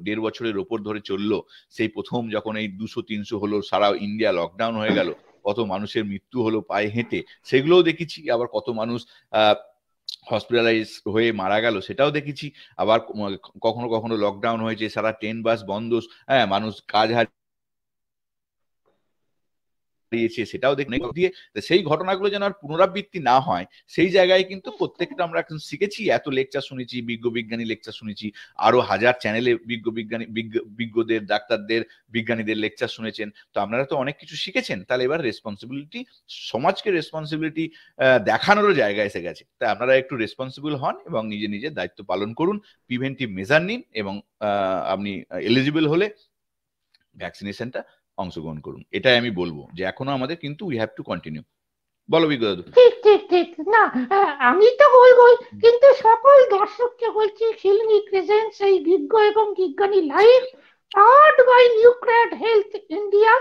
দেড় বছরের ওপর ধরে চললো। সেই প্রথম যখন এই 200-300 হলো, সারা ইন্ডিয়া লকডাউন হয়ে গেল, কত মানুষের মৃত্যু হলো পায়ে হেঁটে, সেগুলোও দেখেছি। আবার কত মানুষ হসপিটালাইজ হয়ে মারা গেল, সেটাও দেখেছি। আবার কখনো কখনো লকডাউন হয়েছে, সারা ট্রেন বাস বন্ধ, হ্যাঁ, মানুষ কাজ দিয়েছে, সেটাও দিয়ে। সেই ঘটনাগুলো যেন আর পুনরাবৃত্তি না হয়, সেই জায়গায় কিন্তু প্রত্যেকটা আমরা এখন শিখেছি। এত লেকচার শুনেছি, বিজ্ঞানী লেকচার শুনেছি, আরো হাজার চ্যানেলে বিজ্ঞদের, ডাক্তারদের, বিজ্ঞানীদের লেকচার শুনেছেন। তো আপনারা তো অনেক কিছু শিখেছেন। তাহলে এবার রেসপন্সিবিলিটি, সমাজকে রেসপন্সিবিলিটি দেখানোরও জায়গা এসে গেছে। তাই আপনারা একটু রেসপন্সিবল হন এবং নিজে নিজের দায়িত্ব পালন করুন, প্রিভেন্টিভ মেজার নিন, এবং আপনি এলিজিবল হলে ভ্যাকসিনেশনটা অংশগ্রহণ করুন। এটাই আমি বলবো যে এখনো আমাদের কিন্তু উই হ্যাভ টু কন্টিনিউ। বলো বিজ্ঞ দাদু। ঠিক ঠিক ঠিক। না, আমি তো বলবোই, কিন্তু সকল দর্শককে বলছি, ফিল্মি প্রেজেন্স এই বিজ্ঞ এবং বিজ্ঞানী live powered by nuclear health India,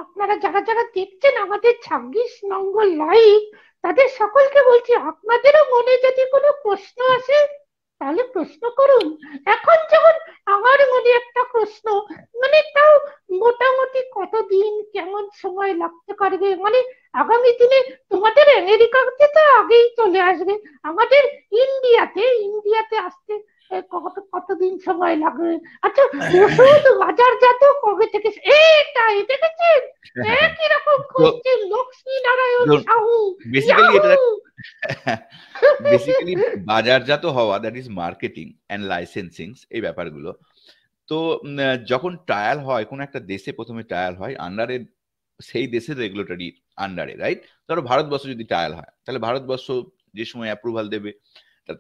আপনারা যারা যারা দেখছেন আমাদের 26 নম্বর লাইভ, তাদের সকলকে বলছি, আপনাদেরও মনে যদি কোনো প্রশ্ন আসে তাহলে প্রশ্ন করুন। এখন যেমন আমার মনে একটা প্রশ্ন, মানে তাও মোটামুটি কতদিন কেমন সময় লাগতে পারবে, মানে আগামী দিনে তোমাদের আমেরিকাতে তো আগেই চলে আসবে, আমাদের ইন্ডিয়াতে আসতে কতদিন সময় লাগবে? আচ্ছা, ওষুধ বাজারজাত কবে থেকে? এটাই দেখেছেন, একই রকম করছে লক্ষ্মী নারায়ণ সাহু। বেসিক্যালি এটা বেসিক্যালি বাজারজাত হওয়া, that is marketing and licensing, এই ব্যাপারগুলো। তো যখন ট্রায়াল হয় কোন একটা দেশে, প্রথমে ট্রায়াল হয় আন্ডারে সেই দেশের রেগুলেটরি আন্ডারে, রাইট? ধরো ভারতবর্ষ যদি ট্রায়াল হয়, তাহলে ভারতবর্ষ যে সময় অ্যাপ্রুভাল দেবে,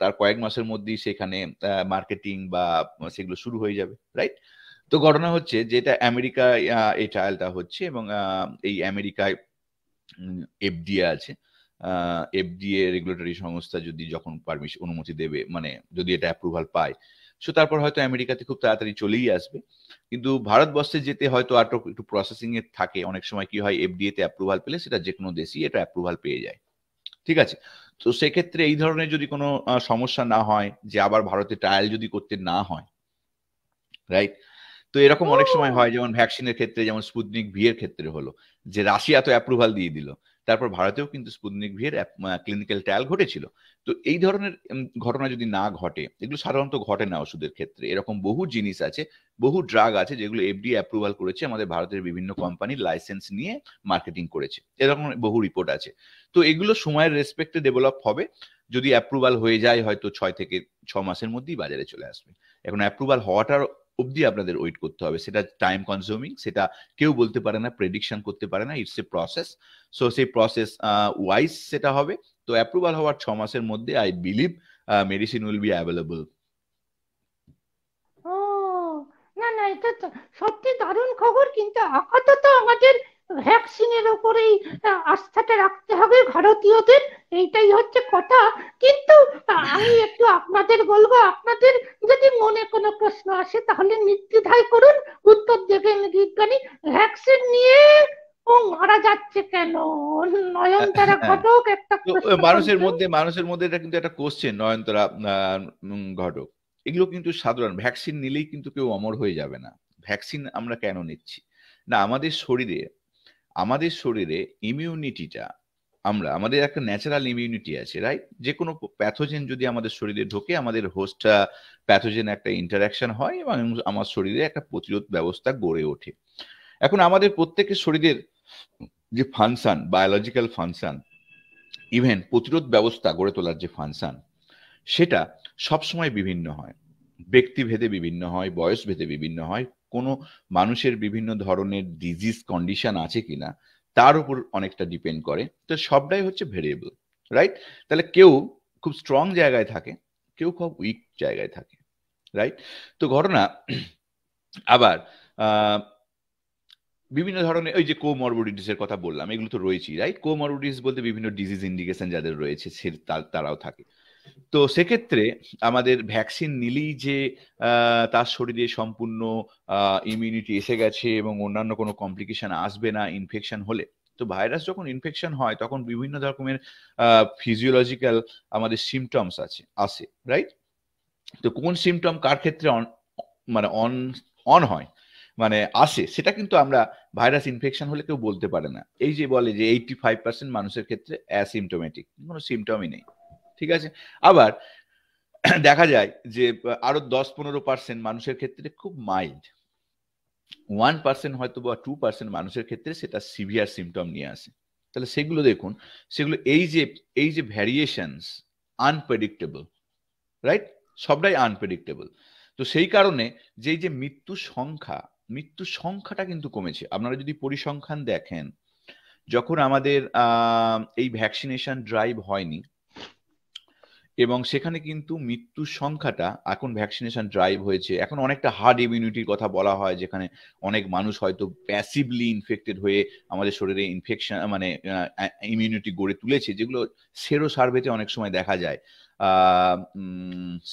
তার কয়েক মাসের মধ্যেই সেখানে মার্কেটিং বা সেগুলো শুরু হয়ে যাবে, রাইট? তো ঘটনা হচ্ছে যেটা আমেরিকায় এই ট্রায়ালটা হচ্ছে, এবং এই আমেরিকায় এফডিএ আছে। এফডিএ রেগুলেটরি সংস্থা যদি যখন পারমিশন অনুমতি দেবে, মানে যদি এটা অ্যাপ্রুভাল পায়, সো তারপর হয়তো আমেরিকাতে খুব তাড়াতাড়ি চলেই আসবে। কিন্তু ভারতবর্ষে যেতে হয়তো আরো একটু প্রসেসিং এ থাকে। অনেক সময় কি হয়, এফডিএ তে অ্যাপ্রুভাল পেলে সেটা যে কোনো দেশই এটা অ্যাপ্রুভাল পেয়ে যায়, ঠিক আছে? তো সেক্ষেত্রে এই ধরনের যদি কোনো সমস্যা না হয়, যে আবার ভারতে ট্রায়াল যদি করতে না হয়, রাইট? তো এরকম ও অনেক সময় হয়, যেমন ভ্যাকসিনের ক্ষেত্রে, যেমন স্পুতনিক ভি এর ক্ষেত্রে হলো, যে রাশিয়া তো অ্যাপ্রুভাল দিয়ে দিল, তারপর ভারতেও কিন্তু স্পুতনিক ভি এর ক্লিনিক্যাল ট্রায়াল ঘটেছিল। তো এই ধরনের ঘটনা যদি না ঘটে, এগুলো সাধারণত ঘটে না ওষুধের ক্ষেত্রে। এরকম বহু জিনিস আছে, বহু ড্রাগ আছে যেগুলো এফডিএ অ্যাপ্রুভাল করেছে, আমাদের ভারতের বিভিন্ন কোম্পানি লাইসেন্স নিয়ে মার্কেটিং করেছে, এরকম বহু রিপোর্ট আছে। তো এগুলো সময়ের রেসপেক্টে ডেভেলপ হবে। যদি অ্যাপ্রুভাল হয়ে যায়, হয়তো 6 থেকে 6 মাসের মধ্যেই বাজারে চলে আসবে। এখন অ্যাপ্রুভাল হওয়াটার অবধি আপনাদের ওয়েট করতে হবে, সেটা টাইম কনজিউমিং, সেটা কেউ বলতে পারে না, প্রেডিকশন করতে পারে না, ইটস এ প্রসেস। সো সেই প্রসেস ওয়াইজ সেটা হবে। তো অ্যাপ্রুভাল হওয়ার 6 মাসের মধ্যে I believe medicine will be available. ও না না, এটা তো সত্যি দারুণ খবর, কিন্তু আপাতত আমাদের ভ্যাকসিনের ওপরেই আস্থাটা রাখতে হবে ভারতীয়দের, এইটাই হচ্ছে কথা। কিন্তু আমি একটু আপনাদের বলবো, আপনাদের যদি মনে কোনো প্রশ্ন আসে তাহলে নির্দ্বিধায় করুন, উত্তর দেবেন বিজ্ঞানী। ভ্যাকসিন নিয়ে ও মারা যাচ্ছে কেন? নয়নতারা ঘটক একটা তো প্রশ্ন করছেন। মানুষের মধ্যে এটা কিন্তু একটা কোশ্চেন, নয়নতারা ঘটক। এগুলো কিন্তু সাধারণ, ভ্যাকসিন নিলেই কিন্তু কেউ অমর হয়ে যাবে না। ভ্যাকসিন আমরা কেন নিচ্ছি না? আমাদের শরীরে ইমিউনিটিটা, আমাদের একটা ন্যাচারাল ইমিউনিটি আছে, রাইট? যে কোনো প্যাথোজেন যদি আমাদের শরীরে ঢোকে, আমাদের হোস্ট প্যাথোজেন একটা ইন্টারাকশন হয়, এবং আমার শরীরে একটা প্রতিরোধ ব্যবস্থা গড়ে ওঠে। এখন আমাদের প্রত্যেকের শরীরের যে ফাংশন, বায়োলজিক্যাল ফাংশন, ইভেন প্রতিরোধ ব্যবস্থা গড়ে তোলার যে ফাংশন, সেটা সবসময় বিভিন্ন হয়, ব্যক্তিভেদে বিভিন্ন হয়, বয়স ভেদে বিভিন্ন হয়, কোনো মানুষের বিভিন্ন ধরনের ডিজিজ কন্ডিশন আছে কিনা তার উপর অনেকটা ডিপেন্ড করে। তো সবটাই হচ্ছে ভেরিয়েবল, রাইট? তাহলে কেউ খুব স্ট্রং জায়গায় থাকে, কেউ খুব উইক জায়গায় থাকে, রাইট? তো ঘটনা আবার বিভিন্ন ধরনের ওই যে কোমরবিডিটিস এর কথা বললাম, এগুলো তো রয়েছেই, রাইট? কোমরবিডিটিস বলতে বিভিন্ন ডিজিজ ইন্ডিকেশন যাদের রয়েছে তারাও থাকে। তো সেক্ষেত্রে আমাদের ভ্যাকসিন নিলেই যে তার শরীরে সম্পূর্ণ ইমিউনিটি এসে গেছে এবং অন্যান্য কোনো কমপ্লিকেশন আসবে না ইনফেকশন হলে। তো ভাইরাস যখন ইনফেকশন হয়, তখন বিভিন্ন রকমের ফিজিওলজিক্যাল আমাদের সিমটমস আসে, রাইট? তো কোন সিমটম কার ক্ষেত্রে মানে অন হয়, মানে আসে, সেটা কিন্তু আমরা ভাইরাস ইনফেকশন হলে কেউ বলতে পারে না। এই যে বলে যে 85% মানুষের ক্ষেত্রে অ্যাসিমটোমেটিক, কোনো সিমটমই নেই, ঠিক আছে? আবার দেখা যায় যে আরো 10-15% মানুষের ক্ষেত্রে খুব মাইল্ড, 1% হয়তো বা 2% মানুষের ক্ষেত্রে সেটা সিভিয়ার সিমটম নিয়ে আসে। তাহলে সেগুলো দেখুন, সেগুলো এই যে ভ্যারিয়েশনস আনপ্রেডিক্টেবল, রাইট? সবটাই আনপ্রেডিক্টেবল। তো সেই কারণে যে এই যে মৃত্যুর সংখ্যাটা কিন্তু কমেছে। আপনারা যদি পরিসংখ্যান দেখেন, যখন আমাদের এই ভ্যাকসিনেশন ড্রাইভ হয়নি, এবং সেখানে কিন্তু মৃত্যুর সংখ্যাটা, এখন ভ্যাকসিনেশন ড্রাইভ হয়েছে, এখন অনেকটা হার্ড ইমিউনিটির কথা বলা হয়, যেখানে অনেক মানুষ হয়তো প্যাসিভলি ইনফেক্টেড হয়ে আমাদের শরীরে ইনফেকশন মানে ইমিউনিটি গড়ে তুলেছে, যেগুলো সেরো সার্ভেতে অনেক সময় দেখা যায়।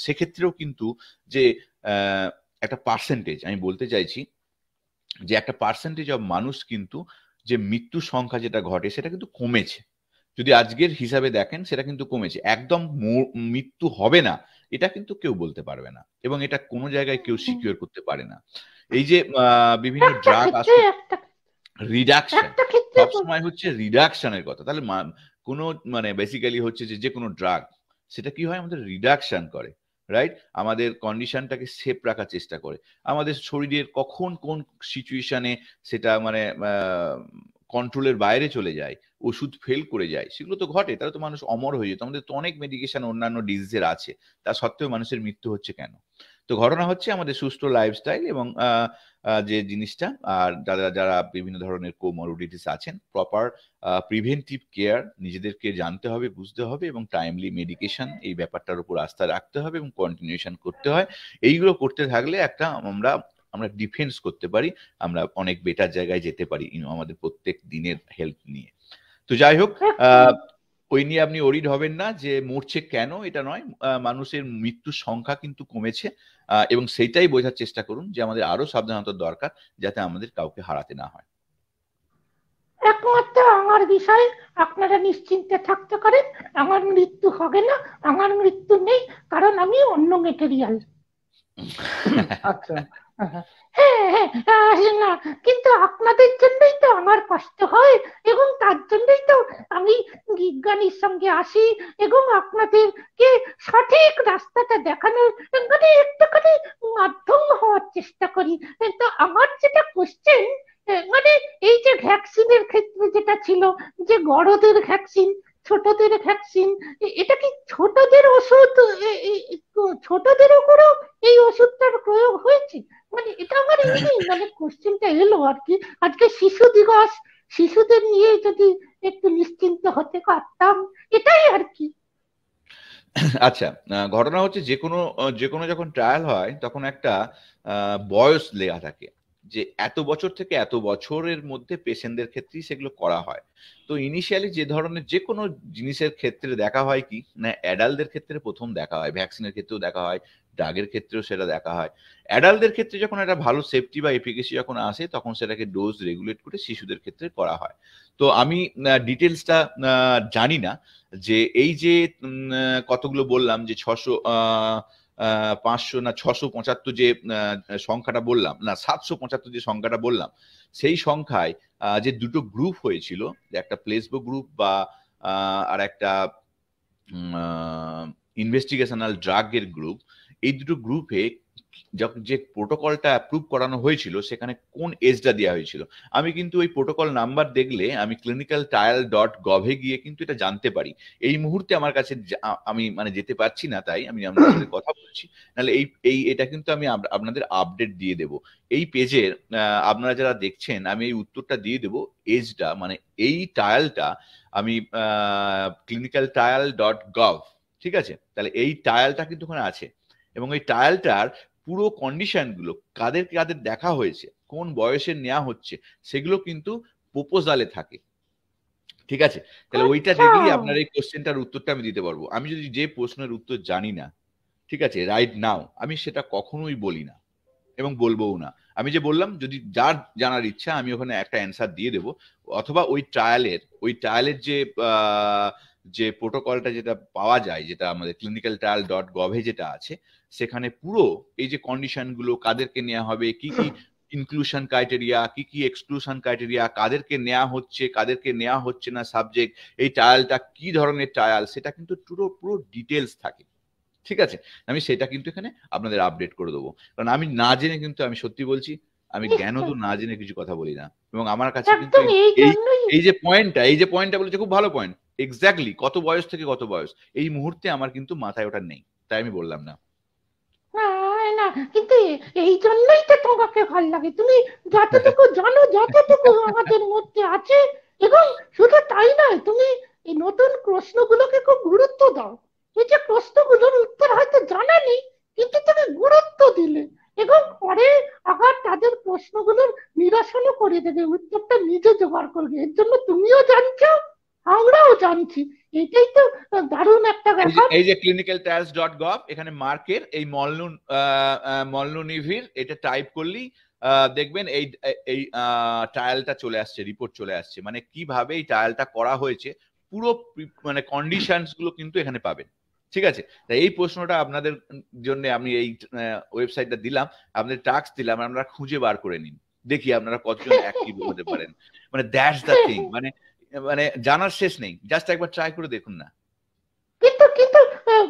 সেক্ষেত্রেও কিন্তু যে একটা পার্সেন্টেজ, আমি বলতে চাইছি যে একটা পার্সেন্টেজ অফ মানুষ কিন্তু যে মৃত্যুর সংখ্যা যেটা ঘটে সেটা কিন্তু কমেছে। যদি আজকের হিসাবে দেখেন, সেটা কিন্তু কমেছে। একদম মৃত্যু হবে না এটা কিন্তু কেউ বলতে পারবে না, এবং এটা কোনো জায়গায় কেউ সিকিউর করতে পারে না। এই যে বিভিন্ন একটা ড্রাগ ক্ষেত্রে আসছে, একটা রিডাকশন, একটা ক্ষেত্রে সবসময় হচ্ছে রিডাকশনের কথা। তাহলে কোনো মানে বেসিক্যালি হচ্ছে যে কোনো ড্রাগ, সেটা কি হয়, আমাদের রিডাকশন করে, রাইট? আমাদের কন্ডিশনটাকে সেফ রাখার চেষ্টা করে। আমাদের শরীরের কখন কোন সিচুয়েশনে সেটা মানে কন্ট্রোলের বাইরে চলে যায়, ওষুধ ফেল করে যায়, সেগুলো তো ঘটে। তাহলে তো মানুষ অমর হয়ে যেত। আমাদের তো অনেক মেডিকেশন অন্যান্য ডিজিজের আছে, তা সত্ত্বেও মানুষের মৃত্যু হচ্ছে কেন? তো ঘটনা হচ্ছে আমাদের সুস্থ লাইফস্টাইল এবং যে জিনিসটা, আর যারা যারা বিভিন্ন ধরনের কোমরবিডিটিস আছেন, প্রপার প্রিভেন্টিভ কেয়ার নিজেদেরকে জানতে হবে, বুঝতে হবে এবং টাইমলি মেডিকেশন এই ব্যাপারটার উপর আস্থা রাখতে হবে এবং কন্টিনিউশন করতে হয়। এইগুলো করতে থাকলে একটা আমরা আমরা ডিফেন্স করতে পারি, আমরা অনেক বেটার জায়গায় যেতে পারি আমাদের প্রত্যেক দিনের হেলথ নিয়ে। তো যাই হোক, ওই নিয়ে আপনি ওরিড হবেন না যে মরছে কেন, এটা নয়, মানুষের মৃত্যুর সংখ্যা কিন্তু কমেছে এবং সেইটাই বোঝার চেষ্টা করুন যে আমাদের আরো সাবধানতার দরকার যাতে আমাদের কাউকে হারাতে না হয়। একমাত্র আমার বিষয়ে আপনারা নিশ্চিন্তে থাকতে পারেন, আমার মৃত্যু হবে না, আমার মৃত্যু নেই, কারণ আমি অন্য মেটেরিয়াল। আচ্ছা। হ্যাঁ হ্যাঁ, না, কিন্তু আপনাদের জন্যই তো আমার কষ্ট হয় এবং তার জন্যই তো আমি বিজ্ঞানীর সঙ্গে আসি এবং আপনাদেরকে সঠিক রাস্তাটা দেখানোর মানে একটুখানি মাধ্যম হওয়ার চেষ্টা করি। তো আমার যেটা কোশ্চেন, মানে এই যে ভ্যাকসিনের ক্ষেত্রে যেটা ছিল যে বড়দের ভ্যাকসিন, ছোটদের ভ্যাকসিন, এটা কি ছোটদের ওষুধ, ছোটদের উপরও এই ওষুধটার প্রয়োগ হয়েছে? মানে এটা আমার এমনি মানে কোশ্চেনটা এলো আর কি। আজকে শিশু দিবস, শিশুদের নিয়ে যদি একটু নিশ্চিন্ত হতে পারতাম, এটাই আর কি। আচ্ছা, ঘটনা হচ্ছে যে কোনো যখন ট্রায়াল হয় তখন একটা বয়স লেখা থাকে যে এত বছর থেকে এত বছরের মধ্যে পেশেন্টদের ক্ষেত্রেই সেগুলো করা হয়। তো ইনিশিয়ালি যে ধরনের যে কোনো জিনিসের ক্ষেত্রে দেখা হয় কি না, অ্যাডাল্টদের ক্ষেত্রে প্রথম দেখা হয়, ভ্যাকসিনের ক্ষেত্রেও দেখা হয়, ড্রাগের ক্ষেত্রেও সেটা দেখা হয়। অ্যাডাল্টদের ক্ষেত্রে যখন একটা ভালো সেফটি বা এফিকেসি যখন আসে তখন সেটাকে ডোজ রেগুলেট করে শিশুদের ক্ষেত্রে করা হয়। তো আমি ডিটেলসটা জানি না যে এই যে কতগুলো বললাম যে 500 না 675 যে সংখ্যাটা বললাম, না 775 যে সংখ্যাটা বললাম, সেই সংখ্যায় যে দুটো গ্রুপ হয়েছিল, একটা প্লেসবো গ্রুপ বা আর একটা ইনভেস্টিগেশনাল ড্রাগের গ্রুপ, এই দুটো গ্রুপে যে প্রোটোকলটা অ্যাপ্রুভ করানো হয়েছিল সেখানে কোন এজটা দেওয়া হয়েছিল, আমি কিন্তু ওই প্রোটোকল নাম্বার দেখলে আমি clinicaltrial.gov-এ গিয়ে কিন্তু এটা জানতে পারি। এই মুহূর্তে আমার কাছে আমি মানে যেতে পারছি না, তাই আমি আপনাদের সাথে কথা বলছি, নাহলে এটা কিন্তু আমি আপনাদের আপডেট দিয়ে দেব এই পেজের। আপনারা যারা দেখছেন আমি এই উত্তরটা দিয়ে দেব, এজটা মানে এই ট্রায়ালটা আমি clinicaltrial.gov, ঠিক আছে, তাহলে এই ট্রায়ালটা কিন্তু ওখানে আছে এবং এই ট্রায়ালটার পুরো কন্ডিশন গুলো, কাদের কাদের দেখা হয়েছে, কোন বয়সে নেওয়া হচ্ছে, সেগুলো কিন্তু প্রপোজালে থাকে, ঠিক আছে। তাহলে ওইটা আচ্ছা। দেখলেই আপনার এই কোশ্চেনটার উত্তরটা আমি দিতে পারবো। আমি যদি যে প্রশ্নের উত্তর জানি না, ঠিক আছে, রাইট নাও, আমি সেটা কখনোই বলি না এবং বলবোও না। আমি যে বললাম যদি যার জানার ইচ্ছা আমি ওখানে একটা অ্যান্সার দিয়ে দেবো, অথবা ওই ট্রায়ালের যে প্রোটোকলটা যেটা পাওয়া যায়, যেটা আমাদের clinicaltrial.gov-এ যেটা আছে, সেখানে পুরো এই যে কন্ডিশন গুলো, কাদেরকে নেওয়া হবে, কি কি ইনক্লুশন ক্রাইটেরিয়া, কি কি এক্সক্লুশন ক্রাইটেরিয়া, কাদেরকে নেওয়া হচ্ছে কাদেরকে নেওয়া হচ্ছে না সাবজেক্ট, এই ট্রায়ালটা কি ধরনের ট্রায়াল, সেটা কিন্তু পুরো পুরো ডিটেলস থাকে, ঠিক আছে। আমি সেটা কিন্তু এখানে আপনাদের আপডেট করে দেবো, কারণ আমি না জেনে কিন্তু, আমি সত্যি বলছি, আমি জ্ঞানও না জেনে কিছু কথা বলি না। এবং আমার কাছে কিন্তু একদম এই এই জন্যই। এই যে পয়েন্টটা বলেছে খুব ভালো পয়েন্ট, এক্স্যাক্টলি কত বয়স থেকে কত বয়স, এই মুহূর্তে আমার কিন্তু মাথায় ওটা নেই, তাই আমি বললাম না। না না, কিন্তু এই জন্যই তো তোমাকে ভাল লাগে, তুমি যতটুকু জানো, যতটুকু আমাদের মধ্যে আছে। এবং শুধু তাই নয়, তুমি এই নতুন প্রশ্নগুলোকে খুব গুরুত্ব দাও। এই যে প্রশ্নগুলোর উত্তর হয়তো জানা নেই, কিন্তু তুমি গুরুত্ব দিলে এবং পরে আবার তাদের প্রশ্নগুলোর নিরসনও করে দেবে, উত্তরটা নিজে জোগাড় করবে। এর জন্য তুমিও জানছো, আমরাও জানছি। এটাই তো দারুণ একটা ব্যাপার। এই যে clinicaltrials.gov, এখানে মার্কের এই মলনুনিভির এটা টাইপ করলেই দেখবেন এই এই ট্রায়ালটা চলে আসছে, রিপোর্ট চলে আসছে, মানে কিভাবে এই ট্রায়ালটা করা হয়েছে, পুরো মানে কন্ডিশনস গুলো কিন্তু এখানে পাবেন, ঠিক আছে। তাই এই প্রশ্নটা আপনাদের জন্য আমি এই ওয়েবসাইটটা দিলাম, আপনাদের টাস্ক দিলাম, আপনারা খুঁজে বার করে নিন, দেখি আপনারা কতজন অ্যাক্টিভ হতে পারেন। মানে দ্যাটস দ্য থিং, মানে মানে জানার শেষ নেই, জাস্ট একবার ট্রাই করে দেখুন না। কিন্তু কিন্তু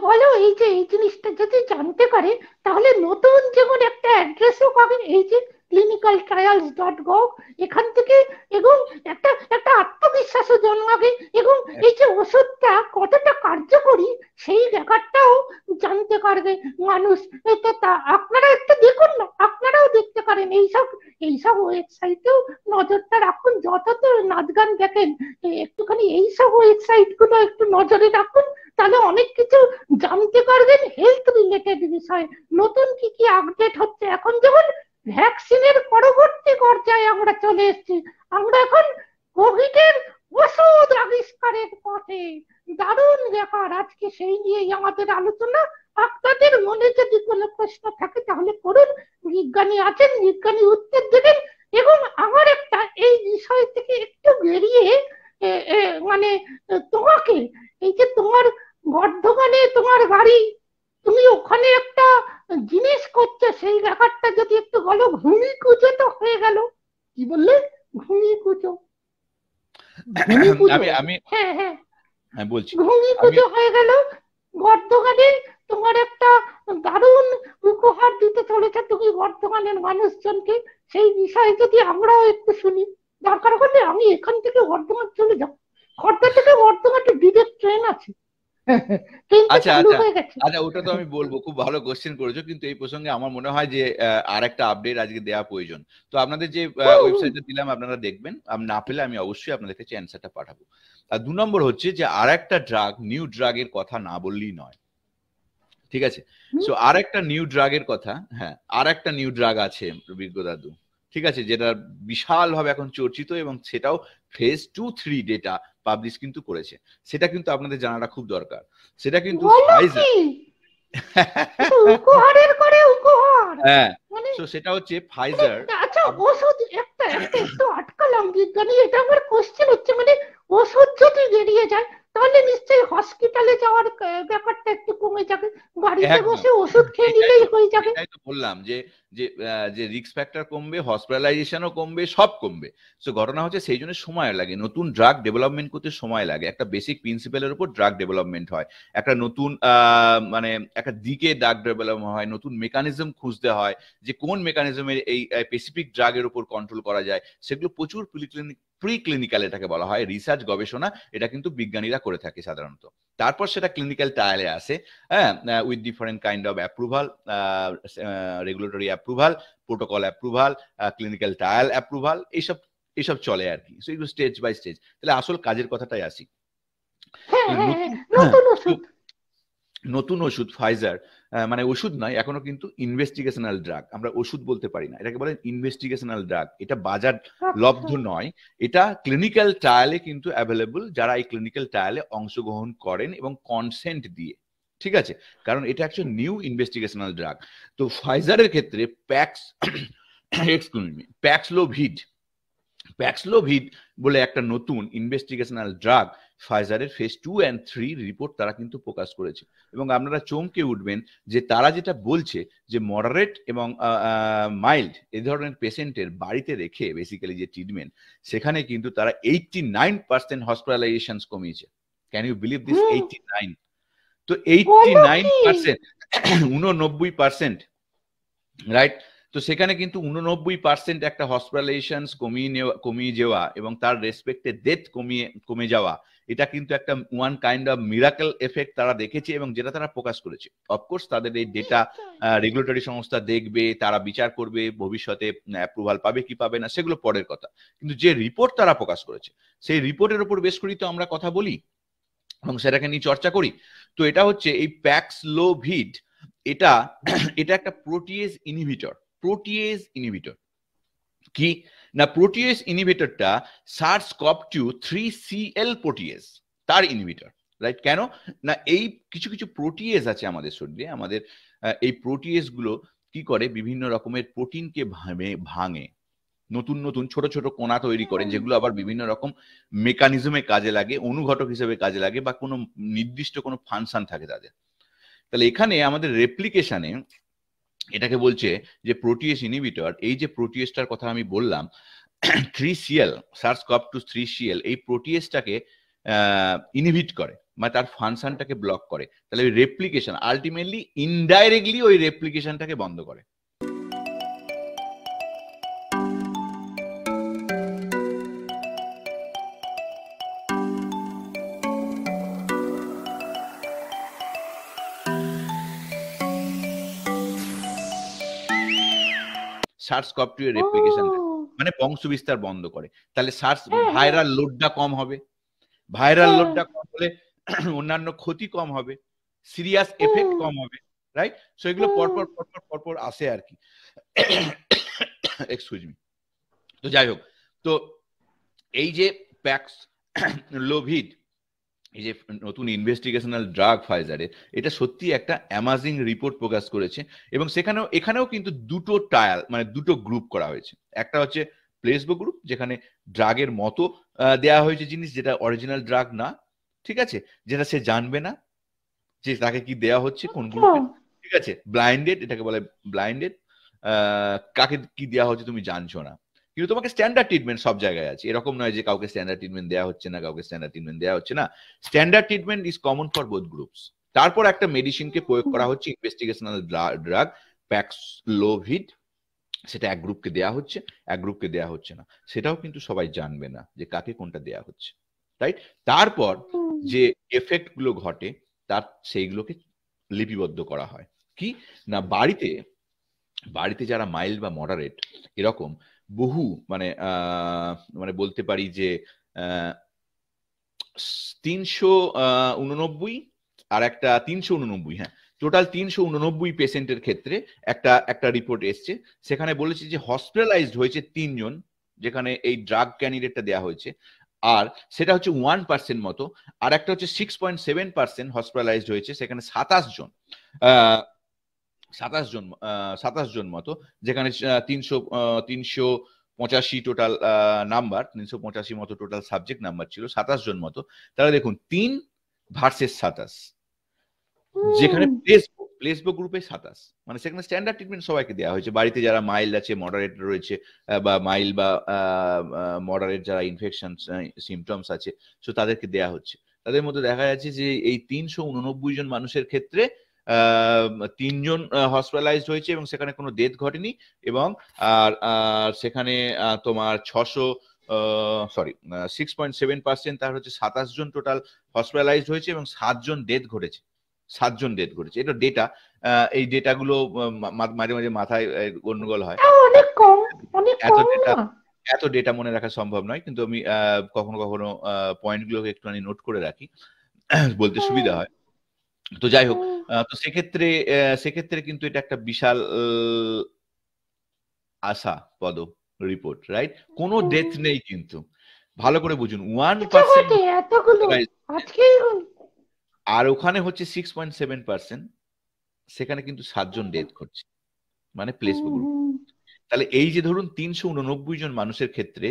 বলো, এই যে এই জিনিসটা যদি জানতে পারে, তাহলে নতুন যেমন একটা অ্যাড্রেসও পাবেন, এই যে clinicaltrials.gov, এখান থেকে, এবং একটা একটা আত্মবিশ্বাসও জন্মাবে, এবং এই যে ওষুধটা কতটা কার্যকরী সেই ব্যাপারটাও জানতে পারবে মানুষ। এটা তা আপনারা একটু দেখুন না, আপনারাও দেখতে পারেন এইসব এইসব ওয়েবসাইটেও নজরটা রাখুন। যত তো নাচ গান দেখেন, একটুখানি এইসব ওয়েবসাইট গুলো একটু নজরে রাখুন, তাহলে অনেক কিছু জানতে পারবেন হেলথ রিলেটেড বিষয়। নতুন কি কি আপডেট হচ্ছে, এখন যেমন ভ্যাকসিনের পরবর্তী পর্যায়ে আমরা চলে এসেছি, আমরা এখন কোভিডের ওষুধ আবিষ্কারের পথে। দারুণ ব্যাপার, আজকে সেই নিয়েই আমাদের আলোচনা। আপনাদের মনে যদি কোনো প্রশ্ন থাকে তাহলে করুন, বিজ্ঞানী আছেন, বিজ্ঞানী উত্তর দেবেন। এবং আমার একটা এই বিষয় থেকে একটু বেরিয়ে এ, এ, মানে তোমাকে, এই যে তোমার বর্ধমানে তোমার বাড়ি, তুমি ওখানে একটা জিনিস করছো, সেই ব্যাপারটা যদি একটু বলো। ভূমি পুজো তো হয়ে গেল, কি বললে? ভূমি পুজো, ভূমি পুজো, আমি আমি হ্যাঁ হ্যাঁ, হ্যাঁ বলছি। ভূমি আমি পুজো হয়ে গেল বর্ধমানে। তোমার একটা দারুণ উপহার দিতে চলেছে তুমি বর্ধমানের মানুষজনকে, সেই বিষয়ে যদি আমরাও একটু শুনি। দরকার হলে আমি এখান থেকে বর্ধমান চলে যাব, খড়দা থেকে বর্ধমানে ডিরেক্ট ট্রেন আছে, ট্রেনটা আচ্ছা চালু আচ্ছা হয়ে গেছে। আচ্ছা, ওটা তো আমি বলবো, খুব ভালো কোশ্চেন করেছো, কিন্তু এই প্রসঙ্গে আমার মনে হয় যে আর একটা আপডেট আজকে দেওয়া প্রয়োজন। তো আপনাদের যে হুম, হুম। ওয়েবসাইটে দিলাম আপনারা দেখবেন, না পেলে আমি অবশ্যই আপনাদের কাছে অ্যান্সারটা পাঠাবো। আর 2 নম্বর হচ্ছে যে আর একটা ড্রাগ, নিউ ড্রাগের কথা না বললেই নয়, ঠিক আছে? হুম, সো আর একটা নিউ ড্রাগের কথা, হ্যাঁ আর একটা নিউ ড্রাগ আছে বিজ্ঞ দাদু, ঠিক আছে, যেটা বিশাল ভাবে এখন চর্চিত, এবং সেটাও ফেজ 2-3 ডেটা পাবলিশ কিন্তু করেছে। সেটা কিন্তু আপনাদের জানাটা খুব দরকার। সেটা কিন্তু বলো ফাইজার। কি, এটা উপহারের করে উপহার, হ্যাঁ, মানে সো সেটা হচ্ছে মানে ফাইজার। আচ্ছা, ওষুধ একটা একটা একটু আটকালাম বিজ্ঞানী, এটা আমার কোশ্চেন হচ্ছে, মানে ওষুধ যদি বেরিয়ে যায় তাহলে নিশ্চয়ই হসপিটালে যাওয়ার ব্যাপারটা একটু কমে যাবে, বাড়িতে একদম, বসে ওষুধ খেয়ে এটাই নিলেই তো হয়ে যাবে। এটাই তো বললাম যে যে যে রিস্ক ফ্যাক্টর কমবে, হসপিটালাইজেশনও কমবে, সব কমবে। সো ঘটনা হচ্ছে সেই জন্য সময় লাগে, নতুন ড্রাগ ডেভেলপমেন্ট করতে সময় লাগে। একটা বেসিক প্রিন্সিপালের উপর ড্রাগ ডেভেলপমেন্ট হয়, একটা নতুন মানে একটা দিকে ড্রাগ ডেভেলপমেন্ট হয়, নতুন মেকানিজম খুঁজতে হয়, যে কোন মেকানিজমের এই স্পেসিফিক ড্রাগের উপর কন্ট্রোল করা যায়। সেগুলো প্রচুর প্রি ক্লিনিক্যাল এটাকে বলা হয়, রিসার্চ গবেষণা, এটা কিন্তু বিজ্ঞানীরা করে থাকে সাধারণত। তারপর সেটা ক্লিনিক্যাল ট্রায়ালে আসে, হ্যাঁ, with different kind of approval, regulatory approval, protocol approval, clinical trial approval, এইসব এইসব চলে আর কি। সো এগুলো স্টেজ বাই স্টেজ। তাহলে আসল কাজের কথাটাই আসি। হ্যাঁ তো হ্যাঁ হ্যাঁ, নতুন নতুন ওষুধ। নতুন ওষুধ ফাইজার, মানে ওষুধ নয়, এখনো কিন্তু ইনভেস্টিগেশনাল ড্রাগ, আমরা ওষুধ বলতে পারি না, এটাকে বলেন ইনভেস্টিগেশনাল ড্রাগ। এটা বাজার আচ্ছা, লব্ধ নয়, এটা ক্লিনিক্যাল ট্রায়ালে কিন্তু অ্যাভেলেবল, যারা এই ক্লিনিক্যাল ট্রায়ালে অংশগ্রহণ করেন এবং কনসেন্ট দিয়ে, ঠিক আছে, কারণ এটা একটা নিউ ইনভেস্টিগেশনাল ড্রাগ। তো ফাইজারের ক্ষেত্রে প্যাক্সলোভিড প্যাক্সলোভিড বলে একটা নতুন ইনভেস্টিগেশনাল ড্রাগ ফাইজারের ফেজ 2 and 3 রিপোর্ট তারা কিন্তু প্রকাশ করেছে। এবং আপনারা চমকে উঠবেন যে তারা যেটা বলছে যে মডারেট এবং মাইল্ড এই ধরনের পেশেন্টের বাড়িতে রেখে বেসিক্যালি যে ট্রিটমেন্ট, সেখানে কিন্তু তারা 89% হসপিটালাইজেশন কমিয়েছে। Can you believe this? Hmm, 89। তো বলো কি, 89%, 89%, রাইট? তো সেখানে কিন্তু 89% একটা হসপিটালাইজেশন কমিয়ে যাওয়া এবং তার রেসপেক্টে ডেথ কমে যাওয়া, এটা কিন্তু একটা one kind of miracle effect তারা দেখেছে, এবং যেটা তারা প্রকাশ করেছে। অফকোর্স তাদের এই ডেটা রেগুলেটরি সংস্থা দেখবে, তারা বিচার করবে, ভবিষ্যতে অ্যাপ্রুভাল পাবে কি পাবে না সেগুলো পরের কথা, কিন্তু যে রিপোর্ট তারা প্রকাশ করেছে সেই রিপোর্টের উপর বেশ করেই তো আমরা কথা বলি এবং সেটাকে নিয়ে চর্চা করি। তো এটা হচ্ছে এই প্যাক্সলোভিড, এটা এটা একটা প্রোটিয়েজ ইনহিবিটর। কি না, প্রোটিয়েজ ইনহিবিটরটা SARS-CoV-2 3CL প্রোটিয়েজ, তার ইনহিবিটর, রাইট? কেন না, এই কিছু কিছু প্রোটিয়েজ আছে আমাদের শরীরে, আমাদের এই প্রোটিয়েজ গুলো কি করে, বিভিন্ন রকমের প্রোটিনকে ভাঙে, নতুন নতুন ছোট ছোট কণা তৈরি করে, যেগুলো আবার বিভিন্ন রকম মেকানিজমে কাজে লাগে, অনুঘটক হিসেবে কাজে লাগে, বা কোনো নির্দিষ্ট কোনো ফাংশন থাকে তাদের। তাহলে এখানে আমাদের রেপ্লিকেশনে এটাকে বলছে যে প্রোটিয়েজ ইনহিবিটর, এই যে প্রোটিয়েজটার কথা আমি বললাম 3CL, SARS-CoV-2 3CL, এই প্রোটিয়েজটাকে ইনহিবিট করে, মানে তার ফাংশনটাকে ব্লক করে। তাহলে ওই রেপ্লিকেশন আলটিমেটলি ইনডাইরেক্টলি ওই রেপ্লিকেশনটাকে বন্ধ করে। সার্স কভ 2 এর রেপ্লিকেশন, মানে বংশ বিস্তার বন্ধ করে। তাহলে সার্স ভাইরাল লোডটা কম হবে, ভাইরাল লোডটা কম হলে অন্যান্য ক্ষতি কম হবে, সিরিয়াস এফেক্ট কম হবে, রাইট? সো এগুলো পরপর পরপর পরপর আসে আর কি। Excuse me. তো যাই হোক, তো এই যে প্যাক্সলোভিড, এই যে নতুন ইনভেস্টিগেশনাল ড্রাগ ফাইজারের, এটা সত্যি একটা অ্যামাজিং রিপোর্ট প্রকাশ করেছে। এবং এখানেও কিন্তু দুটো ট্রায়াল, মানে দুটো গ্রুপ করা হয়েছে। একটা হচ্ছে প্লেসবো গ্রুপ, যেখানে ড্রাগের মতো দেয়া হয়েছে জিনিস যেটা অরিজিনাল ড্রাগ না, ঠিক আছে, যেটা সে জানবে না যে তাকে কি দেয়া হচ্ছে, কোন গ্রুপে, ঠিক আছে, ব্লাইন্ডেড, এটাকে বলে ব্লাইন্ডেড, কাকে কি দেওয়া হচ্ছে তুমি জানছো না, কিন্তু তোমাকে স্ট্যান্ডার্ড ট্রিটমেন্ট সব জায়গায় আছে। এরকম নয় যে কাউকে স্ট্যান্ডার্ড ট্রিটমেন্ট দেওয়া হচ্ছে না, কাউকে স্ট্যান্ডার্ড ট্রিটমেন্ট দেওয়া হচ্ছে না। Standard treatment is common for both groups. তারপর একটা মেডিসিনকে প্রয়োগ করা হচ্ছে, ইনভেস্টিগেশনাল ড্রাগ প্যাক্সলোভিড, সেটা এক গ্রুপকে দেওয়া হচ্ছে, এক গ্রুপকে দেওয়া হচ্ছে না। সেটাও কিন্তু সবাই জানবে না যে কাকে কোনটা দেওয়া হচ্ছে, রাইট? তারপর যে এফেক্ট গুলো ঘটে তার সেইগুলোকে লিপিবদ্ধ করা হয়। কি না, বাড়িতে যারা মাইল্ড বা মডারেট, এরকম বহু মানে বলতে পারি যে 389 আর একটা 389, হ্যাঁ, টোটাল 389 পেশেন্টের ক্ষেত্রে একটা রিপোর্ট এসছে। সেখানে বলেছে যে হসপিটালাইজড হয়েছে 3 জন, যেখানে এই ড্রাগ ক্যান্ডিডেটটা দেওয়া হয়েছে, আর সেটা হচ্ছে 1% মতো। আর একটা হচ্ছে 6.7% হসপিটালাইজড হয়েছে, সেখানে 27 জন 27 জন মতো, যেখানে 385 টোটাল নাম্বার, 385 মতো টোটাল সাবজেক্ট নাম্বার ছিল, 27 জন মতো। তাহলে দেখুন 3 ভার্সেস 27, যেখানে প্লেসবো গ্রুপে 27, মানে সেখানে স্ট্যান্ডার্ড ট্রিটমেন্ট সবাইকে দেওয়া হয়েছে। বাড়িতে যারা মাইল্ড আছে, মডারেট রয়েছে, বা মাইল্ড বা মডারেট যারা ইনফেকশন সিমটমস আছে, সো তাদেরকে দেওয়া হচ্ছে। তাদের মধ্যে দেখা যাচ্ছে যে এই 389 জন মানুষের ক্ষেত্রে 3 জন হসপিটালাইজড হয়েছে এবং সেখানে কোনো ডেথ ঘটেনি। এবং আর সেখানে তোমার 6.7%, তার হচ্ছে 27 জন টোটাল হসপিটালাইজড হয়েছে এবং 7 জন ডেথ ঘটেছে। 7 জন ডেথ ঘটেছে। এটা ডেটা, এই ডেটাগুলো মাঝে মাঝে মাথায় গন্ডগোল হয়। অনেক কম, অনেক কম না? এত ডেটা মনে রাখা সম্ভব নয়, কিন্তু আমি কখনো কখনো পয়েন্টগুলোকে একটুখানি নোট করে রাখি, বলতে সুবিধা হয়। তো যাই হোক, তো সেক্ষেত্রে কিন্তু এটা একটা বিশাল আশাপ্রদ রিপোর্ট, রাইট? কোনো ডেথ নেই কিন্তু, ভালো করে বুঝুন, 1%। আর ওখানে হচ্ছে 6.7%, সেখানে কিন্তু 7 জন ডেথ ঘটছে, মানে প্লেসবো গ্রুপ। তাহলে এই যে ধরুন 389 জন মানুষের ক্ষেত্রে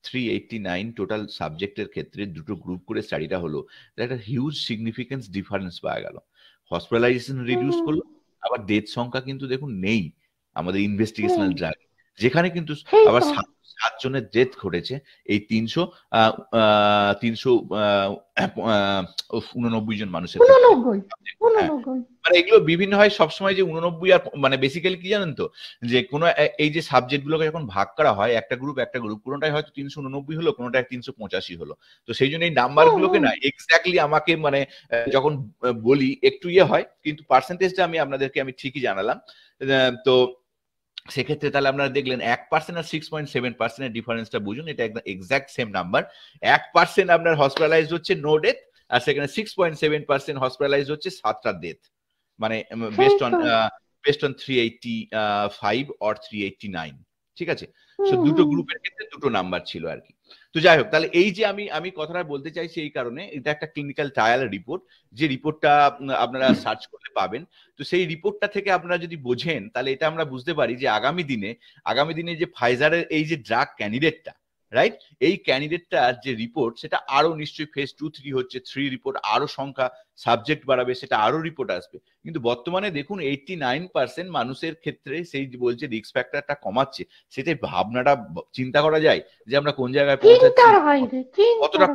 389 টোটাল সাবজেক্টের ক্ষেত্রে দুটো গ্রুপ করে স্টাডিটা হলো, একটা হিউজ সিগনিফিকেন্স ডিফারেন্স পাওয়া গেল। হসপিটালাইজেশন রিডিউস করলো, আবার ডেথ সংখ্যা কিন্তু দেখুন নেই আমাদের ইনভেস্টিগেশনাল ড্রাগ, যেখানে কিন্তু আবার 7 জনের ডেথ ঘটেছে এই 389 জন মানুষের। মানে এগুলো বিভিন্ন হয় সবসময়, যে 89 আর মানে বেসিক্যালি কি জানেন তো, যে কোনো এই যে সাবজেক্ট গুলোকে যখন ভাগ করা হয়, একটা গ্রুপ কোনোটাই হয়তো 389 হলো, কোনোটাই 385 হলো। তো সেই জন্য এই নাম্বার গুলোকে না এক্স্যাক্টলি আমাকে মানে যখন বলি একটু হয়, কিন্তু পার্সেন্টেজটা আমি ঠিকই জানালাম। তো সেক্ষেত্রে তাহলে আপনারা দেখলেন 1% আর 6.7% ডিফারেন্সটা বুঝুন, এটা একদম এক্সাক্ট সেম নাম্বার। 1% আপনার হসপিটালাইজড হচ্ছে, নো ডেথ, আর সেখানে 6.7% হসপিটালাইজড হচ্ছে, 7টা ডেথ, মানে বেস্ট অন 385 অর 389, ঠিক আছে? সো দুটো গ্রুপের ক্ষেত্রে দুটো নাম্বার ছিল আর কি। তো যাই হোক, তাহলে এই যে আমি কথাটা বলতে চাইছি এই কারণে, এটা একটা ক্লিনিক্যাল ট্রায়াল রিপোর্ট, যে রিপোর্টটা আপনারা সার্চ করলে পাবেন। তো সেই রিপোর্টটা থেকে আপনারা যদি বোঝেন, তাহলে এটা আমরা বুঝতে পারি যে আগামী দিনে যে ফাইজারের এই যে ড্রাগ ক্যান্ডিডেটটা, রাইট, এই ক্যান্ডিডেটটার যে রিপোর্ট, সেটা আরো নিশ্চয়ই ফেজ 2-3 হচ্ছে, 3 রিপোর্ট, আরো সংখ্যা সাবজেক্ট বাড়াবে, সেটা আরো রিপোর্ট আসবে। কিন্তু বর্তমানে দেখুন 89% মানুষের ক্ষেত্রে সেই বলছে রিস্ক ফ্যাক্টরটা কমাচ্ছে, সেটাই ভাবনাটা চিন্তা করা যায় যে আমরা কোন জায়গায় পৌঁছাচ্ছি, কতটা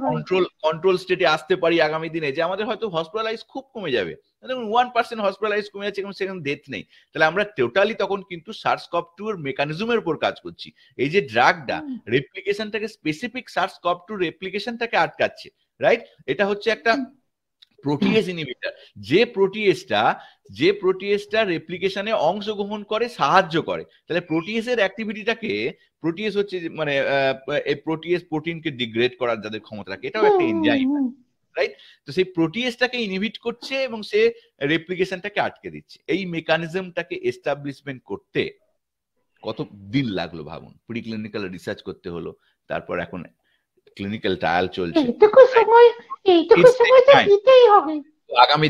কন্ট্রোল স্টেটে আসতে পারি আগামী দিনে, যে আমাদের হয়তো হসপিটালাইজ খুব কমে যাবে। দেখুন 1% হসপিটালাইজ কমে যাচ্ছে এবং সেখানে ডেথ নেই। তাহলে আমরা টোটালি তখন কিন্তু SARS-CoV-2 এর মেকানিজমের উপর কাজ করছি। এই যে ড্রাগটা রেপ্লিকেশনটাকে, স্পেসিফিক SARS-CoV-2 রেপ্লিকেশনটাকে আটকাচ্ছে, রাইট? এটা হচ্ছে একটা প্রোটিয়েজ ইনহিবিটর, যে প্রোটিয়েজটা রেপ্লিকেশনে অংশগ্রহণ করে, সাহায্য করে। তাহলে প্রোটিয়েজের অ্যাক্টিভিটিটাকে, প্রোটিয়েজ হচ্ছে মানে এই প্রোটিয়েজ প্রোটিনকে ডিগ্রেড করার যাদের ক্ষমতা থাকে, এটাও একটা এনজাইম, রাইট? তো সেই প্রোটিয়েজটাকে ইনহিবিট করছে এবং সে রেপ্লিকেশনটাকে আটকে দিচ্ছে। এই মেকানিজমটাকে এস্টাবলিশমেন্ট করতে কত দিন লাগলো ভাবুন, প্রিক্লিনিক্যাল রিসার্চ করতে হলো, তারপর এখন ক্লিনিক্যাল ট্রায়াল চলছে। এইটুকু সময় তো দিতেই হবে। আগামী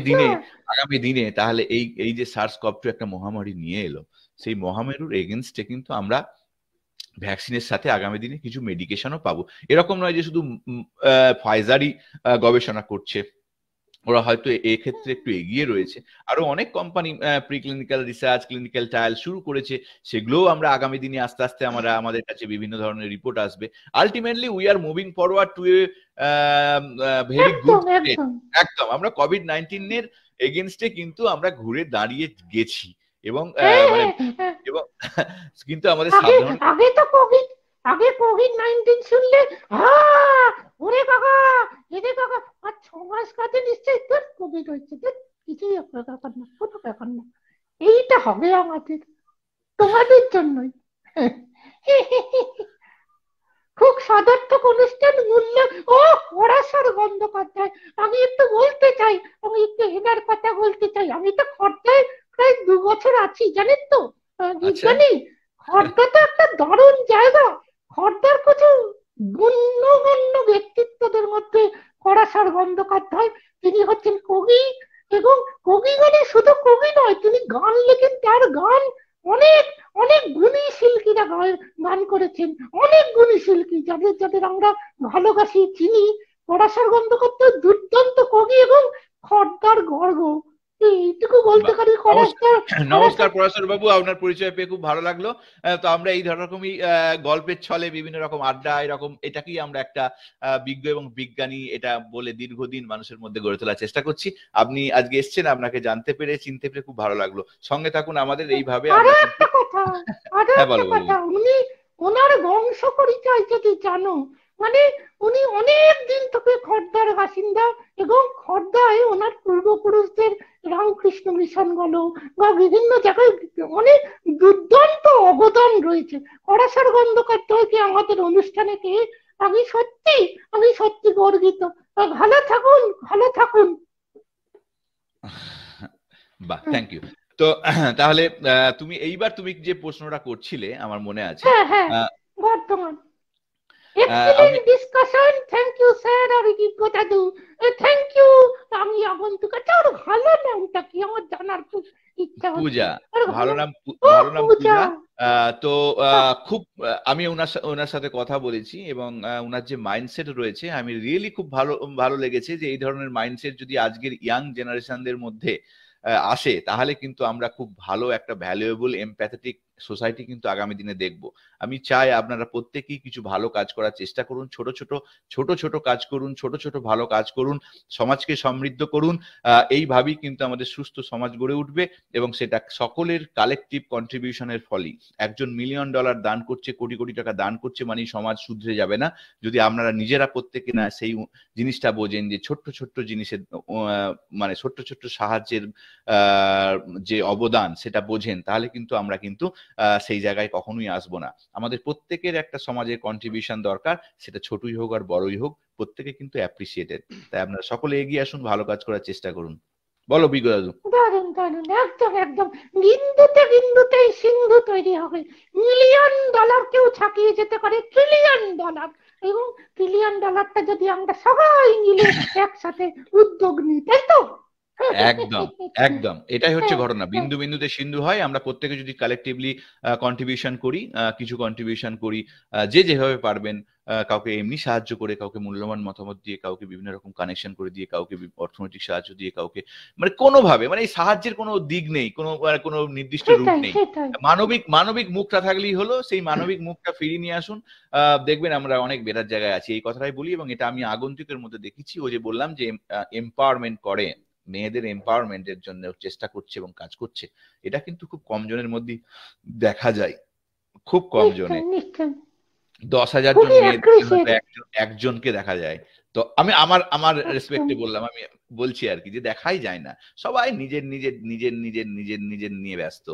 দিনে তাহলে এই যে SARS-CoV-2 একটা মহামারী নিয়ে এলো, সেই মহামারীর এগেনস্টে কিন্তু আমরা ভ্যাকসিনের সাথে আগামী দিনে কিছু মেডিকেশনও পাবো। এরকম নয় যে শুধু ফাইজারই গবেষণা করছে, ওরা হয়তো এক্ষেত্রে একটু এগিয়ে রয়েছে। আরো অনেক company preclinical research, clinical trial শুরু করেছে, সেগুলোও আমরা আগামী দিনে আস্তে আস্তে আমাদের কাছে বিভিন্ন ধরনের রিপোর্ট আসবে। Ultimately we are moving forward to a very good state. একদম আমরা কোভিড-19 এর এগেনস্টে কিন্তু আমরা ঘুরে দাঁড়িয়ে গেছি, এবং মানে এবং কিন্তু আমাদের সাধারণ আগে কোভিড-19 শুনলে ওরে কাকা এরে কাকা, আর 6 মাস কাছে নিশ্চয়ই তোর কোভিড হয়েছে, কিছুই ব্যাপার না, কোনো ব্যাপার না। এইটা হবে আমাদের, তোমাদের জন্যই। খুব সদর্থক অনুষ্ঠান মূল্য ও পরাশর বন্দ্যোপাধ্যায়, আমি একটু বলতে চাই, আমি একটু এনার কথা বলতে চাই। আমি তো খর্দায় প্রায় 2 বছর আছি, জানেন তো বিজ্ঞানী। খর্দা তো একটা দারুণ জায়গা। খর্দার কিছু গণ্যমান্য ব্যক্তিত্বদের মধ্যে পরাশর বন্দ্যোপাধ্যায়, তিনি হচ্ছেন কবি, এবং কবি মানে শুধু কবি নয়, তিনি গান লেখেন। তার গান অনেক অনেক গুণী শিল্পীরা গান করেছেন, অনেক গুণী শিল্পী যাদের আমরা ভালোবাসি, চিনি। পরাশর বন্দ্যোপাধ্যায় দুর্দান্ত কবি এবং খর্দার গর্ব। এইটুকু বলতে পারি। নমস্কার পরাশর বাবু, আপনার পরিচয় পেয়ে খুব ভালো লাগলো। তো আমরা এই রকমই গল্পের ছলে বিভিন্ন রকম আড্ডা, এরকম এটাকেই আমরা একটা বিজ্ঞ এবং বিজ্ঞানী এটা বলে দীর্ঘদিন মানুষের মধ্যে গড়ে তোলার চেষ্টা করছি। আপনি আজকে এসছেন, আপনাকে জানতে পেরে চিনতে পেরে খুব ভালো লাগলো। সঙ্গে থাকুন আমাদের, এইভাবে উনি ওনার বংশ পরিচয় যদি জানো, মানে উনি অনেক দিন থেকে খর্দার বাসিন্দা, এবং খর্দায় ওনার পূর্বপুরুষদের রামকৃষ্ণ মিশন বলো বা বিভিন্ন জায়গায় অনেক দুর্দান্ত অবদান রয়েছে। পরাশর বন্দ্যোপাধ্যায়কে আমাদের অনুষ্ঠানে পেয়ে আমি সত্যি গর্বিত। ভালো থাকুন। বাহ, থ্যাংক ইউ। তো তাহলে তুমি যে প্রশ্নটা করছিলে আমার মনে আছে। হ্যাঁ, বর্তমান excellent discussion. Thank you sir, অভিজ্ঞ দাদু, থ্যাংক ইউ। আমি আগন্তুক, ওর ভালো নামটা কি আমার জানার খুব ইচ্ছা হচ্ছে। পূজা, ভালো নাম পূজা। তো খুব আমি ওনার সাথে কথা বলেছি, এবং ওনার যে মাইন্ডসেট রয়েছে, আমি রিয়েলি খুব ভালো লেগেছে যে এই ধরনের মাইন্ডসেট যদি আজকের ইয়াং জেনারেশনদের মধ্যে আসে, তাহলে কিন্তু আমরা খুব ভালো একটা ভ্যালুয়েবল এমপ্যাথেটিক সোসাইটি কিন্তু আগামী দিনে দেখব। আমি চাই আপনারা প্রত্যেকেই কিছু ভালো কাজ করার চেষ্টা করুন, ছোট ছোট কাজ করুন, ছোট ভালো কাজ করুন, সমাজকে সমৃদ্ধ করুন। এইভাবেই কিন্তু আমাদের সুস্থ সমাজ গড়ে উঠবে, এবং সেটা সকলের কালেকটিভ কন্ট্রিবিউশনের ফলেই। একজন $1 মিলিয়ন দান করছে, কোটি কোটি টাকা দান করছে, মানে সমাজ শুধরে যাবে না। যদি আপনারা নিজেরা প্রত্যেকে না সেই জিনিসটা বোঝেন যে ছোট্ট জিনিসের মানে ছোট্ট সাহায্যের যে অবদান সেটা বোঝেন, তাহলে কিন্তু আমরা কিন্তু সেই জায়গায় কখনোই আসবো না। আমাদের প্রত্যেকের একটা সমাজের কন্ট্রিবিউশন দরকার, সেটা ছোটই হোক আর বড়ই হোক, প্রত্যেকে কিন্তু অ্যাপ্রিসিয়েটেড। তাই আপনারা সকলে এগিয়ে আসুন, ভালো কাজ করার চেষ্টা করুন। বলো বিজ্ঞ দাদু। দারুন, একদম বিন্দুতেই সিন্ধু তৈরি হবে। $1 মিলিয়ন কেউ ছাপিয়ে যেতে পারে $1 ট্রিলিয়ন, এবং $1 ট্রিলিয়ন যদি আমরা সবাই মিলে একসাথে উদ্যোগ নিই, তাই তো? একদম এটাই হচ্ছে ঘটনা। বিন্দুতে সিন্ধু হয়। আমরা প্রত্যেকে যদি কালেকটিভলি কন্ট্রিবিউশন করি, কিছু কন্ট্রিবিউশন করি, যেভাবে পারবেন, কাউকে এমনি সাহায্য করে, কাউকে মূল্যবান মতামত দিয়ে, কাউকে বিভিন্ন রকম কানেকশন করে দিয়ে, কাউকে অর্থনৈতিক সাহায্য দিয়ে, কাউকে মানে কোনোভাবে, মানে এই সাহায্যের কোনো দিক নেই, কোনো নির্দিষ্ট রূপ নেই। মানবিক মুখটা থাকলেই হলো। সেই মানবিক মুখটা ফিরিয়ে নিয়ে আসুন, দেখবেন আমরা অনেক বেটার জায়গায় আছি। এই কথাটাই বলি, এবং এটা আমি আগন্তুকের মধ্যে দেখেছি। ও যে বললাম যে এম্পাওয়ারমেন্ট করে, মেয়েদের এম্পাওয়ারমেন্টের জন্য চেষ্টা করছে এবং কাজ করছে, এটা কিন্তু খুব কম জনের মধ্যে দেখা যায়, খুব কম জনে। 10,000 জন মেয়ে একজনকে দেখা যায়। তো আমি আমার রেসপেক্টে বললাম, আমি বলছি আর কি, যে দেখাই যায় না, সবাই নিজের নিজের নিজের নিজের নিজের নিজের নিয়ে ব্যস্ত।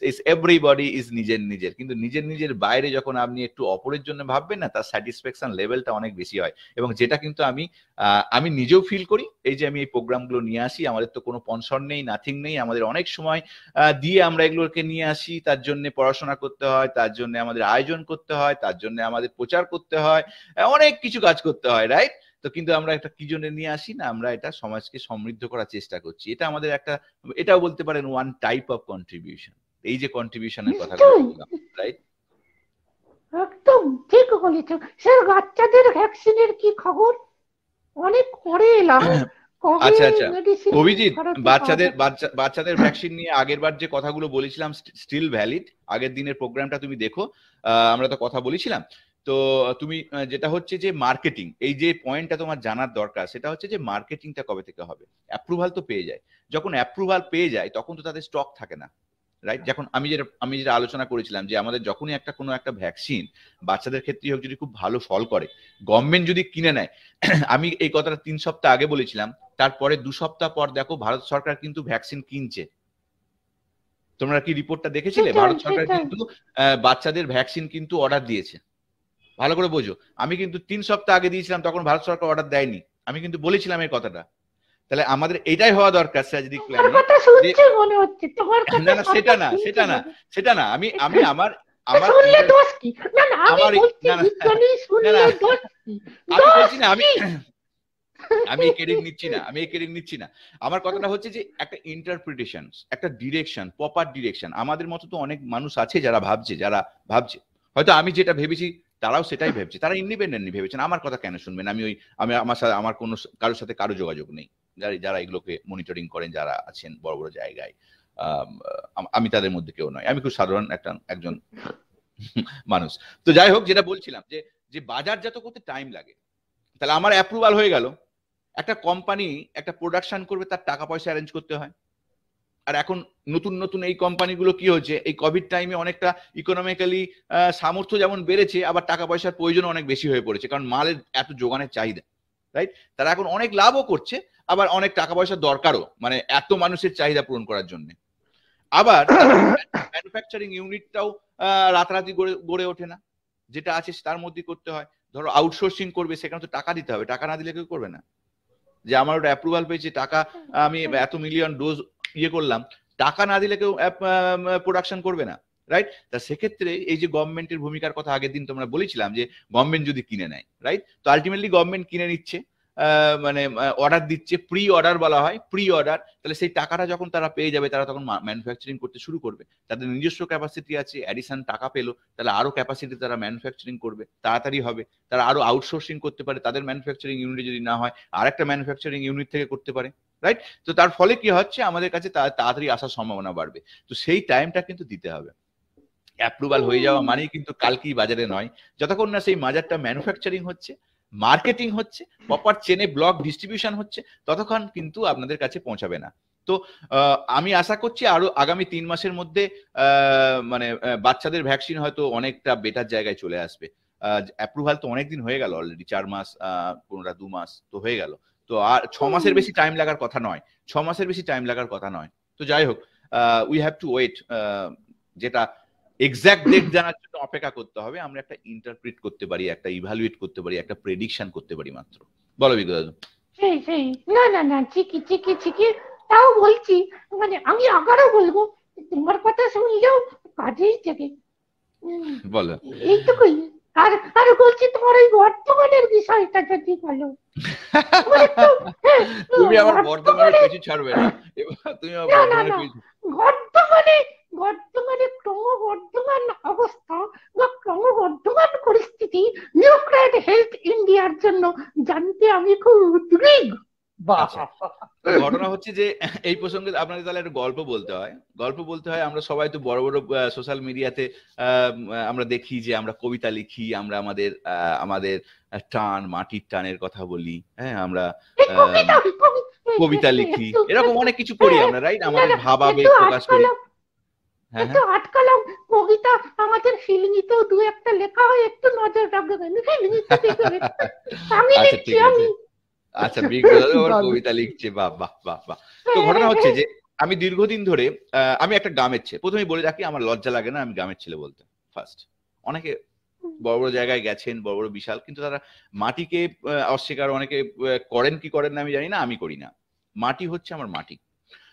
ইস এভরিবডি ইজ নিজের নিজের, কিন্তু নিজের নিজের বাইরে যখন আপনি একটু অপরের জন্য ভাববেন না, তার স্যাটিসফ্যাকশন লেভেলটা অনেক বেশি হয়। এবং যেটা কিন্তু আমি নিজেও ফিল করি, এই যে আমি এই প্রোগ্রামগুলো নিয়ে আসি, আমাদের তো কোনো স্পন্সর নেই, নাথিং নেই, আমাদের অনেক সময় দিয়ে আমরা এগুলোকে নিয়ে আসি, তার জন্য পড়াশোনা করতে হয়, তার জন্য আমাদের আয়োজন করতে হয়, তার জন্য আমাদের প্রচার করতে হয়, অনেক কিছু কাজ করতে হয়, রাইট? তো কিন্তু আমরা একটা কি জন্য নিয়ে আসি না, আমরা এটা সমাজকে সমৃদ্ধ করার চেষ্টা করছি। এটা আমাদের একটা, এটাও বলতে পারেন ওয়ান টাইপ অফ কন্ট্রিবিউশন, এই যে কন্ট্রিবিউশনের কথা বললাম, রাইট? একদম ঠিক বলেছো স্যার। বাচ্চাদের ভ্যাকসিনের কি খবর? অনেক পরে এলাম। আচ্ছা আচ্ছা, অভিজিৎ, বাচ্চাদের ভ্যাকসিন নিয়ে আগের বার যে কথাগুলো বলেছিলাম স্টিল ভ্যালিড। আগের দিনের প্রোগ্রামটা তুমি দেখো, আমরা তো কথা বলেছিলাম। তো তুমি যেটা হচ্ছে যে মার্কেটিং, এই যে পয়েন্টটা তোমার জানার দরকার, সেটা হচ্ছে যে মার্কেটিংটা কবে থেকে হবে। অ্যাপ্রুভাল তো পেয়ে যায়, যখন অ্যাপ্রুভাল পেয়ে যায় তখন তো তাদের স্টক থাকে না, রাইট? যখন আমি যেটা আলোচনা করেছিলাম যে আমাদের যখনই কোনো একটা ভ্যাকসিন বাচ্চাদের ক্ষেত্রে হোক যদি খুব ভালো ফল করে, গভর্নমেন্ট যদি কিনে নেয়, আমি এই কথাটা 3 সপ্তাহ আগে বলেছিলাম, তারপরে 2 সপ্তাহ পর দেখো ভারত সরকার কিন্তু ভ্যাকসিন কিনছে। তোমরা কি রিপোর্টটা দেখেছিলে? ভারত সরকার কিন্তু বাচ্চাদের ভ্যাকসিন কিন্তু অর্ডার দিয়েছে। ভালো করে বোঝো, আমি কিন্তু 3 সপ্তাহ আগে দিয়েছিলাম, তখন ভারত সরকার অর্ডার দেয়নি, আমি কিন্তু বলেছিলাম এই কথাটা। তাহলে আমাদের এটাই হওয়া দরকার স্ট্র্যাটেজিক প্ল্যান। না না, সেটা না, সেটা না, সেটা না, আমি আমার আমার বলছি না, আমি ক্রেডিট নিচ্ছি না। আমার কথাটা হচ্ছে যে একটা ইন্টারপ্রিটেশন, একটা ডিরেকশন, প্রপার ডিরেকশন। আমাদের মতো তো অনেক মানুষ আছে যারা ভাবছে হয়তো আমি যেটা ভেবেছি তারাও সেটাই ভেবেছে, তারা ইন্ডিপেন্ডেন্টলি ভেবেছেন। আমার কথা কেন শুনবেন? আমার কোনো কারোর সাথে কারো যোগাযোগ নেই, যারা এগুলোকে মনিটরিং করেন, যারা আছেন বড় বড় জায়গায়, আমি তাদের মধ্যে কেউ নয়, আমি খুব সাধারণ একজন মানুষ। তো যাই হোক, যেটা বলছিলাম যে বাজারজাত করতে টাইম লাগে। তাহলে আমার অ্যাপ্রুভাল হয়ে গেল, একটা কোম্পানি একটা প্রোডাকশন করবে, তার টাকা পয়সা অ্যারেঞ্জ করতে হয়। আর এখন নতুন নতুন এই কোম্পানিগুলো কি হচ্ছে, এই কোভিড টাইমে অনেকটা ইকোনমিক্যালি সামর্থ্য যেমন বেড়েছে, আবার টাকা পয়সার প্রয়োজন অনেক বেশি হয়ে পড়েছে, কারণ মালের এত যোগানের চাহিদা, রাইট? তারা এখন অনেক লাভও করছে, আবার অনেক টাকা পয়সার দরকারও, মানে এত মানুষের চাহিদা পূরণ করার জন্য। আবার ম্যানুফ্যাকচারিং ইউনিটটাও রাতারাতি গড়ে ওঠে না, যেটা আছে তার মধ্যে করতে হয়। ধরো আউটসোর্সিং করবে, সেখানে তো টাকা দিতে হবে, টাকা না দিলে কেউ করবে না। যে আমার ওটা অ্যাপ্রুভাল পেয়েছে, টাকা আমি এত মিলিয়ন ডোজ করলাম, টাকা না দিলে কেউ প্রোডাকশন করবে না, রাইট? তা সেক্ষেত্রে এই যে গভর্নমেন্টের ভূমিকার কথা আগের দিন তোমরা বলেছিলাম, যে গভর্নমেন্ট যদি কিনে নেয়, রাইট? তো আলটিমেটলি গভর্নমেন্ট কিনে নিচ্ছে, মানে অর্ডার দিচ্ছে, প্রি অর্ডার বলা হয়, প্রি অর্ডার। তাহলে সেই টাকাটা যখন তারা পেয়ে যাবে, তারা তখন ম্যানুফ্যাকচারিং করতে শুরু করবে, তাদের নিজস্ব ক্যাপাসিটি আছে, অ্যাডিশন টাকা পেলো, তাহলে আরো ক্যাপাসিটি তারা ম্যানুফ্যাকচারিং করবে, তাড়াতাড়ি হবে, তারা আরো আউটসোর্সিং করতে পারে, তাদের ম্যানুফ্যাকচারিং ইউনিট যদি না হয় আর একটা ম্যানুফ্যাকচারিং ইউনিট থেকে করতে পারে, রাইট? তো তার ফলে কি হচ্ছে, আমাদের কাছে তাড়াতাড়ি আসার সম্ভাবনা বাড়বে। তো সেই টাইমটা কিন্তু দিতে হবে। অ্যাপ্রুভাল হয়ে যাওয়া মানেই কিন্তু কালকেই বাজারে নয়, যতক্ষণ না সেই বাজারটা ম্যানুফ্যাকচারিং হচ্ছে, মার্কেটিং হচ্ছে, প্রপার চেনে ব্লক ডিস্ট্রিবিউশন হচ্ছে, ততক্ষণ কিন্তু আপনাদের কাছে পৌঁছাবে না। তো আমি আশা করছি আরো আগামী 3 মাসের মধ্যে মানে বাচ্চাদের ভ্যাকসিন হয়তো অনেকটা বেটার জায়গায় চলে আসবে। অ্যাপ্রুভাল তো অনেকদিন হয়ে গেল অলরেডি, 4 মাস, কোনটা 2 মাস তো হয়ে গেল। তো আর 6 মাসের বেশি টাইম লাগার কথা নয়, 6 মাসের বেশি টাইম লাগার কথা নয়। তো যাই হোক, উই হ্যাভ টু ওয়েট, যেটা এক্সাক্ট ডেট জানার জন্য অপেক্ষা করতে হবে। আমরা একটা ইন্টারপ্রিট করতে পারি, একটা ইভালুয়েট করতে পারি, একটা প্রেডিকশন করতে পারি মাত্র। বলো বিগত দাদু। সেই না ঠিকই তাও বলছি, মানে আমি আবারও বলবো, তোমার কথা শুনলেও কাজেই থেকে বলো। এইটুকুই। আর আর বলছি, তোমার ওই বর্তমানের বিষয়টা যদি বলো। তুমি আমার বর্তমানের কিছু ছাড়বে না, তুমি আমার বর্তমানের কিছু। বর্তমানে ক্রমবর্ধমান অবস্থা বা ক্রমবর্ধমান পরিস্থিতি নিউক্লিয়ার হেলথ ইন্ডিয়ার জন্য জানতে আমি খুব উদ্বিগ্ন। ঘটনা হচ্ছে যে এই প্রসঙ্গে আপনাদের তাহলে একটা গল্প বলতে হয়। আমরা সবাই তো বড় বড় সোশ্যাল মিডিয়াতে আমরা দেখি যে আমরা কবিতা লিখি, আমরা আমাদের টান, মাটির টানের কথা বলি, হ্যাঁ, আমরা কবিতা লিখি, এরকম অনেক কিছু করি আমরা, রাইট? আমাদের ভাবাবেগ প্রকাশ করি। একটু আটকালাম, কবিতা আমাদের ফিল্মিতেও 2-1টা লেখা হয়, একটু নজর রাখবেন। আমি লিখছি। আচ্ছা, বিগ্রহ দাদু আবার দাদু। কবিতা লিখছে, বাহ বাহ বাহ বাহ। তো ঘটনা হচ্ছে যে আমি দীর্ঘদিন ধরে আমি একটা গ্রামের ছেলে, প্রথমেই বলে রাখি আমার লজ্জা লাগে না আমি গ্রামের ছেলে বলতে। ফার্স্ট, অনেকে বড় বড় জায়গায় গেছেন, বড় বড় বিশাল, কিন্তু তারা মাটিকে অস্বীকার অনেকে করেন কি করেন না আমি জানি না, আমি করি না। মাটি হচ্ছে আমার মাটি।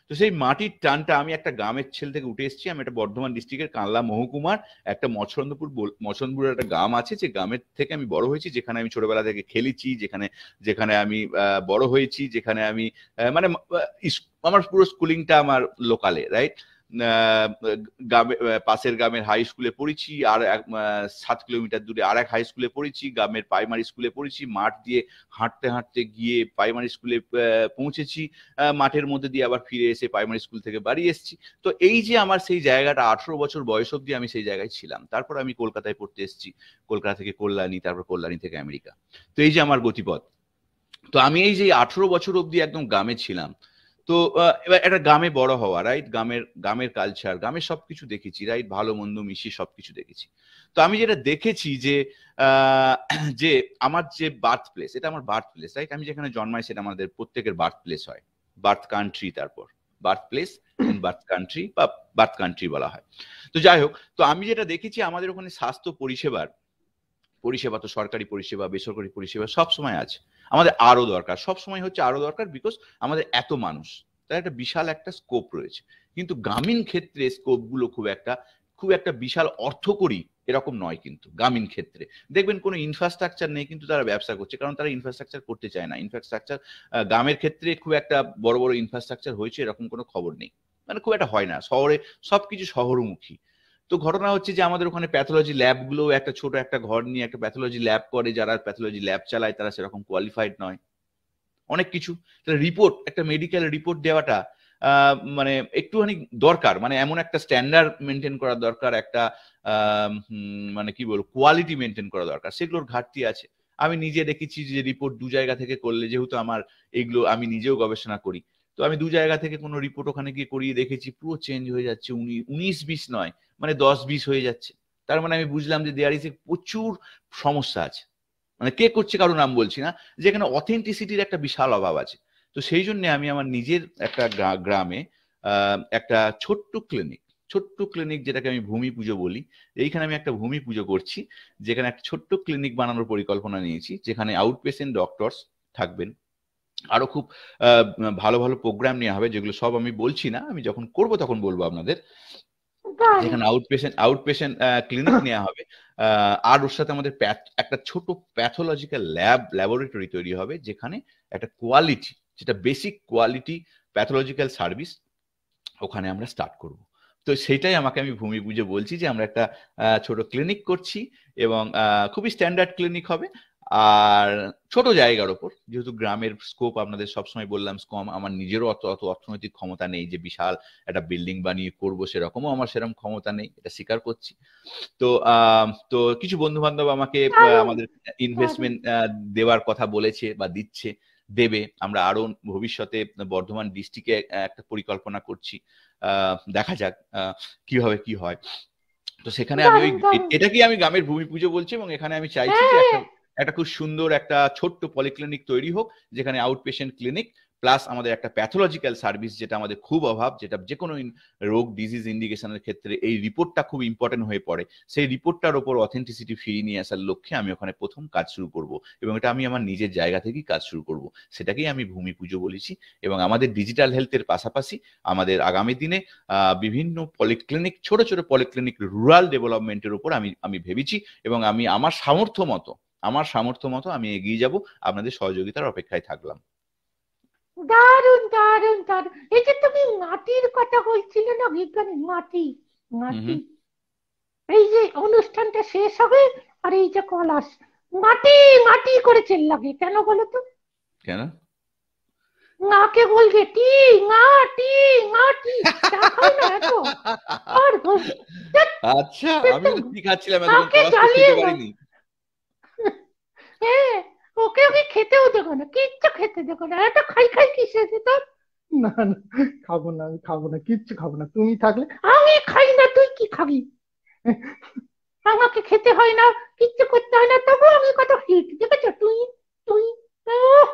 তো সেই মাটির টানটা, আমি একটা গ্রামের ছেলে থেকে উঠে এসেছি, আমি একটা বর্ধমান ডিস্ট্রিক্টের কানলা মহকুমার একটা মছন্দপুর একটা গ্রাম আছে, যে গ্রামের থেকে আমি বড় হয়েছি, যেখানে আমি ছোটবেলা থেকে খেলেছি, যেখানে যেখানে আমি বড় হয়েছি, যেখানে আমি মানে আমার পুরো স্কুলিংটা আমার লোকালে, রাইট। গ্রামে পাশের গ্রামের হাই স্কুলে পড়েছি, আর 7 কিলোমিটার দূরে আর এক হাই স্কুলে পড়েছি, গ্রামের প্রাইমারি স্কুলে পড়েছি, মাঠ দিয়ে হাঁটতে হাঁটতে গিয়ে প্রাইমারি স্কুলে পৌঁছেছি, মাঠের মধ্যে দিয়ে আবার ফিরে এসে প্রাইমারি স্কুল থেকে বাড়ি এসেছি। তো এই যে আমার সেই জায়গাটা, 18 বছর বয়স অব্দি আমি সেই জায়গায় ছিলাম। তারপর আমি কলকাতায় পড়তে এসেছি, কলকাতা থেকে কল্যাণী, তারপর কল্যাণী থেকে আমেরিকা। তো এই যে আমার গতিপথ। তো আমি এই যে 18 বছর অব্দি একদম গ্রামে ছিলাম। তো এবার একটা গ্রামে বড় হওয়া, রাইট, গ্রামের কালচার, গ্রামের সবকিছু দেখেছি, রাইট, ভালো মন্দ মিশিয়ে সবকিছু দেখেছি। তো আমি যেটা দেখেছি যে যে আমার যে বার্থ প্লেস, এটা আমার বার্থ প্লেস, রাইট, আমি যেখানে জন্মাই সেটা আমাদের প্রত্যেকের বার্থ প্লেস হয়, বার্থ কান্ট্রি, তারপর বার্থ প্লেস দেন বার্থ কান্ট্রি, বা বার্থ কান্ট্রি বলা হয়। তো যাই হোক, তো আমি যেটা দেখেছি আমাদের ওখানে স্বাস্থ্য পরিষেবা তো সরকারি পরিষেবা, বেসরকারি পরিষেবা সব সময় আছে। আমাদের আরো দরকার, সব সময় হচ্ছে আরো দরকার, বিকজ আমাদের এত মানুষ, তার একটা বিশাল একটা স্কোপ রয়েছে। কিন্তু গ্রামীণ ক্ষেত্রে স্কোপ গুলো খুব একটা বিশাল অর্থকরী এরকম নয়। কিন্তু গ্রামীণ ক্ষেত্রে দেখবেন কোনো ইনফ্রাস্ট্রাকচার নেই, কিন্তু তারা ব্যবসা করছে, কারণ তারা ইনফ্রাস্ট্রাকচার করতে চায় না। ইনফ্রাস্ট্রাকচার গ্রামের ক্ষেত্রে খুব একটা বড় বড় ইনফ্রাস্ট্রাকচার হয়েছে এরকম কোনো খবর নেই, মানে খুব একটা হয় না। শহরে সবকিছু শহরমুখী। তো ঘটনা হচ্ছে যে আমাদের ওখানে প্যাথোলজি ল্যাব গুলো একটা ছোট একটা ঘর নিয়ে একটা প্যাথোলজি ল্যাব করে, যারা প্যাথোলজি ল্যাব চালায় তারা সেরকম কোয়ালিফাইড নয়। অনেক কিছু রিপোর্ট, একটা মেডিকেল রিপোর্ট দেওয়াটা মানে একটুখানি দরকার, মানে এমন একটা স্ট্যান্ডার্ড মেনটেন করা দরকার, একটা মানে কি বলবো কোয়ালিটি মেনটেন করা দরকার, সেগুলোর ঘাটতি আছে। আমি নিজে দেখেছি যে রিপোর্ট দু জায়গা থেকে করলে, যেহেতু আমার এগুলো আমি নিজেও গবেষণা করি, তো আমি দু জায়গা থেকে কোনো রিপোর্ট ওখানে গিয়ে করিয়ে দেখেছি, পুরো চেঞ্জ হয়ে যাচ্ছে, 19-20 নয়, মানে 10-20 হয়ে যাচ্ছে। তার মানে আমি বুঝলাম যে দেয়ার ইজ এ প্রচুর সমস্যা আছে, মানে কে করছে কারো নাম বলছি না, যেখানে অথেন্টিসিটির একটা বিশাল অভাব আছে। তো সেই জন্য আমি আমার নিজের একটা গ্রামে একটা ছোট্ট ক্লিনিক যেটাকে আমি ভূমি পুজো বলি, এইখানে আমি একটা ভূমি পুজো করছি, যেখানে একটা ছোট্ট ক্লিনিক বানানোর পরিকল্পনা নিয়েছি, যেখানে আউট পেশেন্ট ডক্টরস থাকবেন, আরো খুব ভালো ভালো প্রোগ্রাম নেওয়া হবে, যেগুলো সব আমি বলছি না, আমি যখন করব তখন বলবো আপনাদের। যেখানে আউটপেশেন্ট ক্লিনিক নেওয়া হবে, আর ওর সাথে আমাদের একটা ছোট প্যাথোলজিক্যাল ল্যাবরেটরি তৈরি হবে, যেখানে একটা কোয়ালিটি, যেটা বেসিক কোয়ালিটি প্যাথোলজিক্যাল সার্ভিস ওখানে আমরা স্টার্ট করব। তো সেটাই আমি ভূমি পুজো বলছি, যে আমরা একটা ছোট ক্লিনিক করছি, এবং খুবই স্ট্যান্ডার্ড ক্লিনিক হবে, আর ছোট জায়গার ওপর, যেহেতু গ্রামের স্কোপ আপনাদের সবসময় বললাম কম, আমার নিজেরও অত অর্থনৈতিক ক্ষমতা নেই যে বিশাল একটা বিল্ডিং বানিয়ে করবো, সেরকমও আমার সেরকম ক্ষমতা নেই, এটা স্বীকার করছি। তো তো কিছু বন্ধু বান্ধব আমাকে আমাদের ইনভেস্টমেন্ট দেওয়ার কথা বলেছে বা দিচ্ছে, দেবে। আমরা আরো ভবিষ্যতে বর্ধমান ডিস্ট্রিক্টে একটা পরিকল্পনা করছি, দেখা যাক কিভাবে কি হয়। তো সেখানে আমি এটাকে আমি গ্রামের ভূমি পুজো বলছি, এবং এখানে আমি চাইছি যে একটা খুব সুন্দর একটা ছোট্ট পলিক্লিনিক তৈরি হোক, যেখানে আউট পেশেন্ট ক্লিনিক প্লাস আমাদের একটা প্যাথোলজিক্যাল সার্ভিস, যেটা আমাদের খুব অভাব, যেটা যে কোনো রোগ ডিজিজ ইন্ডিকেশনের ক্ষেত্রে এই রিপোর্টটা খুব ইম্পর্টেন্ট হয়ে পড়ে। সেই রিপোর্টটার ওপর অথেন্টিসিটি ফিরিয়ে নিয়ে আসার লক্ষ্যে আমি ওখানে প্রথম কাজ শুরু করব, এবং এটা আমি আমার নিজের জায়গা থেকেই কাজ শুরু করব, সেটাকেই আমি ভূমি পুজো বলেছি। এবং আমাদের ডিজিটাল হেলথের পাশাপাশি আমাদের আগামী দিনে বিভিন্ন পলিক্লিনিক, ছোট ছোট পলিক্লিনিক রুরাল ডেভেলপমেন্টের উপর আমি ভেবেছি, এবং আমি আমার সামর্থ্য মতো আমি এগিয়ে যাব, আপনাদের সহযোগিতার অপেক্ষায় থাকলাম। দারুণ দারুণ দারুণ। এই যে তুমি মাটির কথা বলছিলে না বিজ্ঞানী, মাটি মাটি, এই যে অনুষ্ঠানটা শেষ হবে আর এই যে কলাস মাটি মাটি করে চেল্লাবে কেন বলো তো? কেন? নাকে বলবে টি না টি না টি, চা খাও না এত। আর আচ্ছা, আমি তো কি খাচ্ছিলাম এতক্ষণ, নাকে কলাস তো জ্বালিয়ে খেতে না। পারিনি। হ্যাঁ, ওকে ওকে খেতেও দেবো না, কিচ্ছু খেতে দেবো না, এত খাই খাই কিসে তোর? না না, খাবো না, আমি খাবো না, কিচ্ছু খাবো না, তুমি থাকলে। আমি খাই না, তুই কি খাবি? আমাকে খেতে হয় না, কিচ্ছু করতে হয় না, তবু আমি কত হিট দেখেছো তুই তুই। উহ,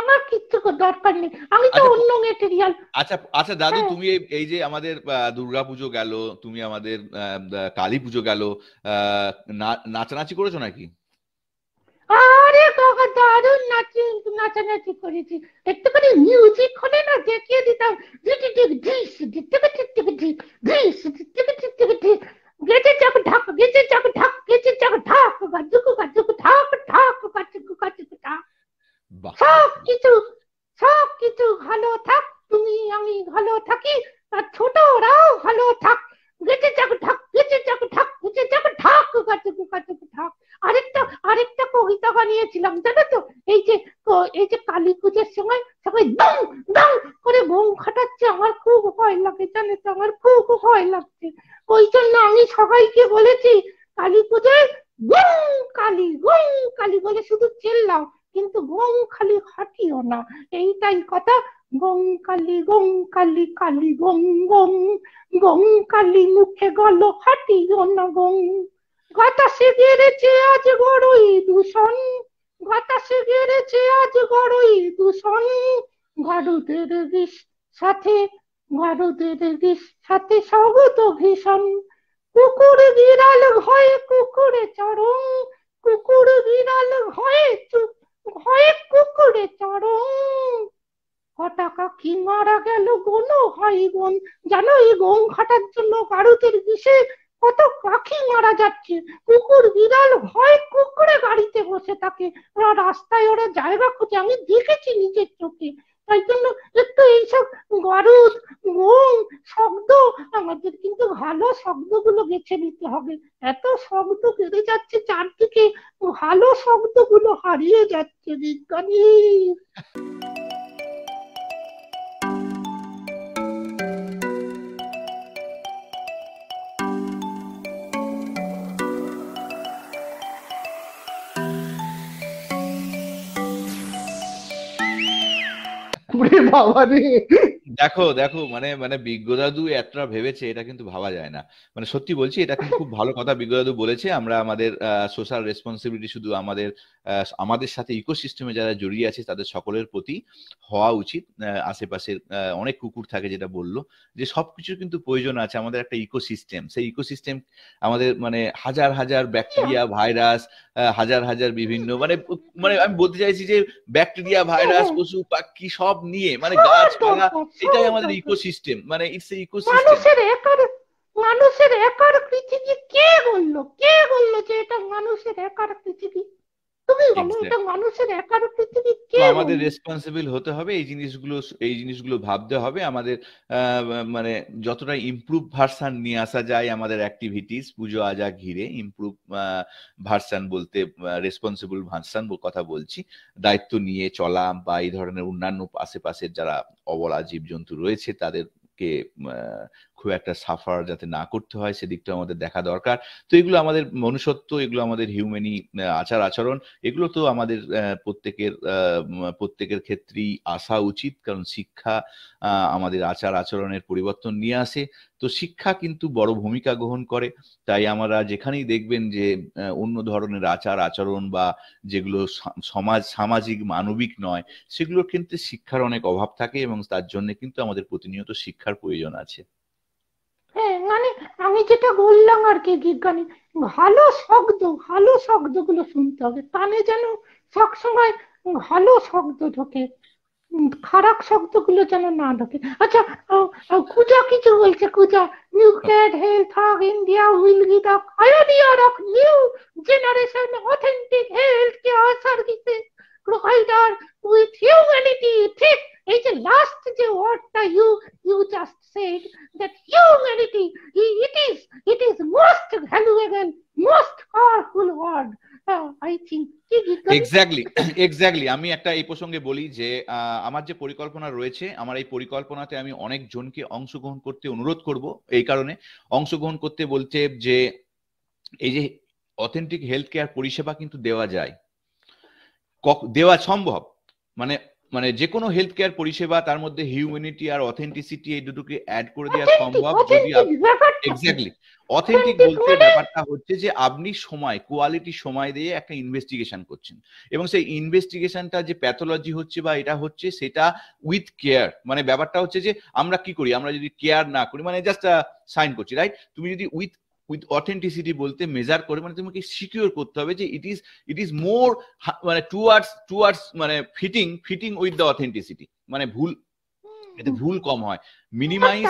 আমার কিচ্ছু দরকার নেই, আমি তো আচ্ছা অন্য মেটেরিয়াল। আচ্ছা আচ্ছা দাদু, হ্যাঁ, তুমি এই যে আমাদের দুর্গাপুজো গেল, তুমি আমাদের কালী পুজো গেল, নাচানাচি করেছো নাকি? আরে কাকা দারুণ নাচানাচি করেছি। একটুখানি মিউজিক হলে না দেখিয়ে দিতাম। ঢিস ঢিস ঢিস গেজে চাক ঢাক, গেজে চাক ঢাক, গেজে চাক ঢাক, গাজুকু গাজুকু ঢাক ঢাক, গাজুকু গাজুকু ঢাক। বাহ বাহ সব বাহ। কিছু সব কিছু ভালো থাক, তুমি আমি ভালো থাকি, আর ছোটরাও ভালো থাক। গেজে যাক ঢাক, গেজে যাক ঢাক, গেজে যাক ঢাক, গাজুকু গাজুকু ঢাক। আরেকটা আরেকটা কবিতা বানিয়েছিলাম জানো তো। এই যে এই যে কালী পুজোর সময় সবাই দম দম করে বোম ফাটাচ্ছে, আমার খুব ভয় লাগে জানো তো, আমার খুব ভয় লাগছে। ওই জন্য আমি সবাইকে বলেছি কালী পুজোয় গুম কালী বলে শুধু চেল্লাও, কিন্তু গম খালি হাঁটিও না, এইটাই কথা। গম গম কালী গম গম, গম কালী মুখে গেল হাঁটিও না গম। বাতাসে গেড়েছে আজ বড়ই দূষণ, বাতাসে গেড়েছে আজ বড়ই দূষণ। গারুদের বিষ সাথে, গারুদের বিষ সাথে স্বগত ভীষণ। কুকুর বিড়াল ভয়ে কুকুরে চরম, কুকুর বিড়াল ভয়ে ভয়ে কুকুরে চরম। কটাকা কি মারা গেল গোনো ভাই বোন, জানো এই গম খাটার জন্য ভারতের বিষে কত পাখি মারা যাচ্ছে। কুকুর বিড়াল ভয় কুকুরে গাড়িতে বসে থাকে, ওরা রাস্তায় ওরা জায়গা খুঁজে, আমি দেখেছি নিজের চোখে। তাই জন্য একটু এইসব গরুদ গম শব্দ, আমাদের কিন্তু ভালো শব্দগুলো বেছে নিতে হবে। এত শব্দ বেড়ে যাচ্ছে চারদিকে, ভালো শব্দগুলো হারিয়ে যাচ্ছে বিজ্ঞানী। ওরে বাবা রে। দেখো দেখো, মানে মানে বিজ্ঞ দাদু এতটা ভেবেছে, এটা কিন্তু ভাবা যায় না। মানে সত্যি বলছি, এটা কিন্তু খুব ভালো কথা বিজ্ঞ দাদু বলেছে। আমরা আমাদের সোশ্যাল রেসপন্সিবিলিটি শুধু আমাদের আমাদের সাথে ইকোসিস্টেমে যারা জড়িয়ে আছে তাদের সকলের প্রতি হওয়া উচিত। আশেপাশের অনেক কুকুর থাকে, যেটা বললো যে সবকিছুর কিন্তু প্রয়োজন আছে। আমাদের একটা ইকোসিস্টেম, সেই ইকোসিস্টেম আমাদের মানে হাজার হাজার ব্যাকটেরিয়া ভাইরাস, হাজার হাজার বিভিন্ন মানে মানে আমি বলতে চাইছি যে ব্যাকটেরিয়া ভাইরাস পশু পাখি সব নিয়ে, মানে গাছপালা, এটাই আমাদের ইকোসিস্টেম, মানে ইটস এ ইকোসিস্টেম। মানুষের একার পৃথিবী কে বললো, কে বললো যে এটা মানুষের একার পৃথিবী? তুমি বলো এটা মানুষের একার পৃথিবী, তো কে আমাদের বললো? রেসপন্সিবল হতে হবে, এই জিনিসগুলো ভাবতে হবে আমাদের। মানে যতটা ইমপ্রুভ ভার্সান নিয়ে আসা যায় আমাদের অ্যাক্টিভিটিস পুজো আজা ঘিরে, ইমপ্রুভ ভার্সান বলতে রেসপন্সিবল ভার্সান কথা বলছি, দায়িত্ব নিয়ে চলা বা এই ধরনের অন্যান্য আশেপাশের যারা অবলা জীবজন্তু রয়েছে তাদেরকে খুব একটা সাফার যাতে না করতে হয় সেদিকটা আমাদের দেখা দরকার। তো এগুলো আমাদের মনুষ্যত্ব, এগুলো আমাদের হিউম্যানি আচার আচরণ, এগুলো তো আমাদের প্রত্যেকের ক্ষেত্রেই আসা উচিত, কারণ শিক্ষা আমাদের আচার আচরণের পরিবর্তন নিয়ে আসে। তো শিক্ষা কিন্তু বড় ভূমিকা গ্রহণ করে। তাই আমরা যেখানেই দেখবেন যে অন্য ধরনের আচার আচরণ বা যেগুলো সামাজিক মানবিক নয়, সেগুলোর ক্ষেত্রে শিক্ষার অনেক অভাব থাকে, এবং তার জন্য কিন্তু আমাদের প্রতিনিয়ত শিক্ষার প্রয়োজন আছে। হ্যাঁ মানে আমি যেটা বললাম আর কি বিজ্ঞানী, ভালো শব্দ, ভালো শব্দগুলো শুনতে হবে, কানে যেন সবসময় ভালো শব্দ ঢোকে, খারাপ শব্দগুলো যেন না ঢোকে। আচ্ছা, পূজা কিছু বলছে, Puja nuclear health of India will be the pioneer of new generation authentic health care services provider with humanity. ঠিক এই যে লাস্ট যে ওয়ার্ডটা you you just said, that humanity, it is most valuable, most powerful word. I think কি বিজ্ঞানী? Exactly exactly, আমি একটা এই প্রসঙ্গে বলি যে আমার যে পরিকল্পনা রয়েছে, আমার এই পরিকল্পনাতে আমি অনেক জনকে অংশগ্রহণ করতে অনুরোধ করব। এই কারণে অংশগ্রহণ করতে বলতে যে এই যে অথেন্টিক হেলথ কেয়ার পরিষেবা কিন্তু দেওয়া যায়, দেওয়া সম্ভব, মানে মানে যে কোনো হেলথ কেয়ার পরিষেবা তার মধ্যে হিউম্যানিটি আর অথেন্টিসিটি এই দুটোকে অ্যাড করে দেওয়া সম্ভব যদি এক্স্যাক্টলি অথেন্টিক বলতে ব্যাপারটা হচ্ছে যে আপনি সময় কোয়ালিটি সময় দিয়ে একটা ইনভেস্টিগেশন করছেন এবং সেই ইনভেস্টিগেশনটা যে প্যাথোলজি হচ্ছে বা এটা হচ্ছে সেটা উইথ কেয়ার। মানে ব্যাপারটা হচ্ছে যে আমরা কি করি, আমরা যদি কেয়ার না করি মানে জাস্ট সাইন করছি, রাইট? তুমি যদি উইথ অথেন্টিসিটি বলতে মেজার করে মানে তোমাকে সিকিউর করতে হবে যে ইট ইজ মোর মানে টুয়ার্ডস মানে ফিটিং উইথ দ্য অথেন্টিসিটি, মানে ভুল এতে ভুল কম হয়, মিনিমাইজ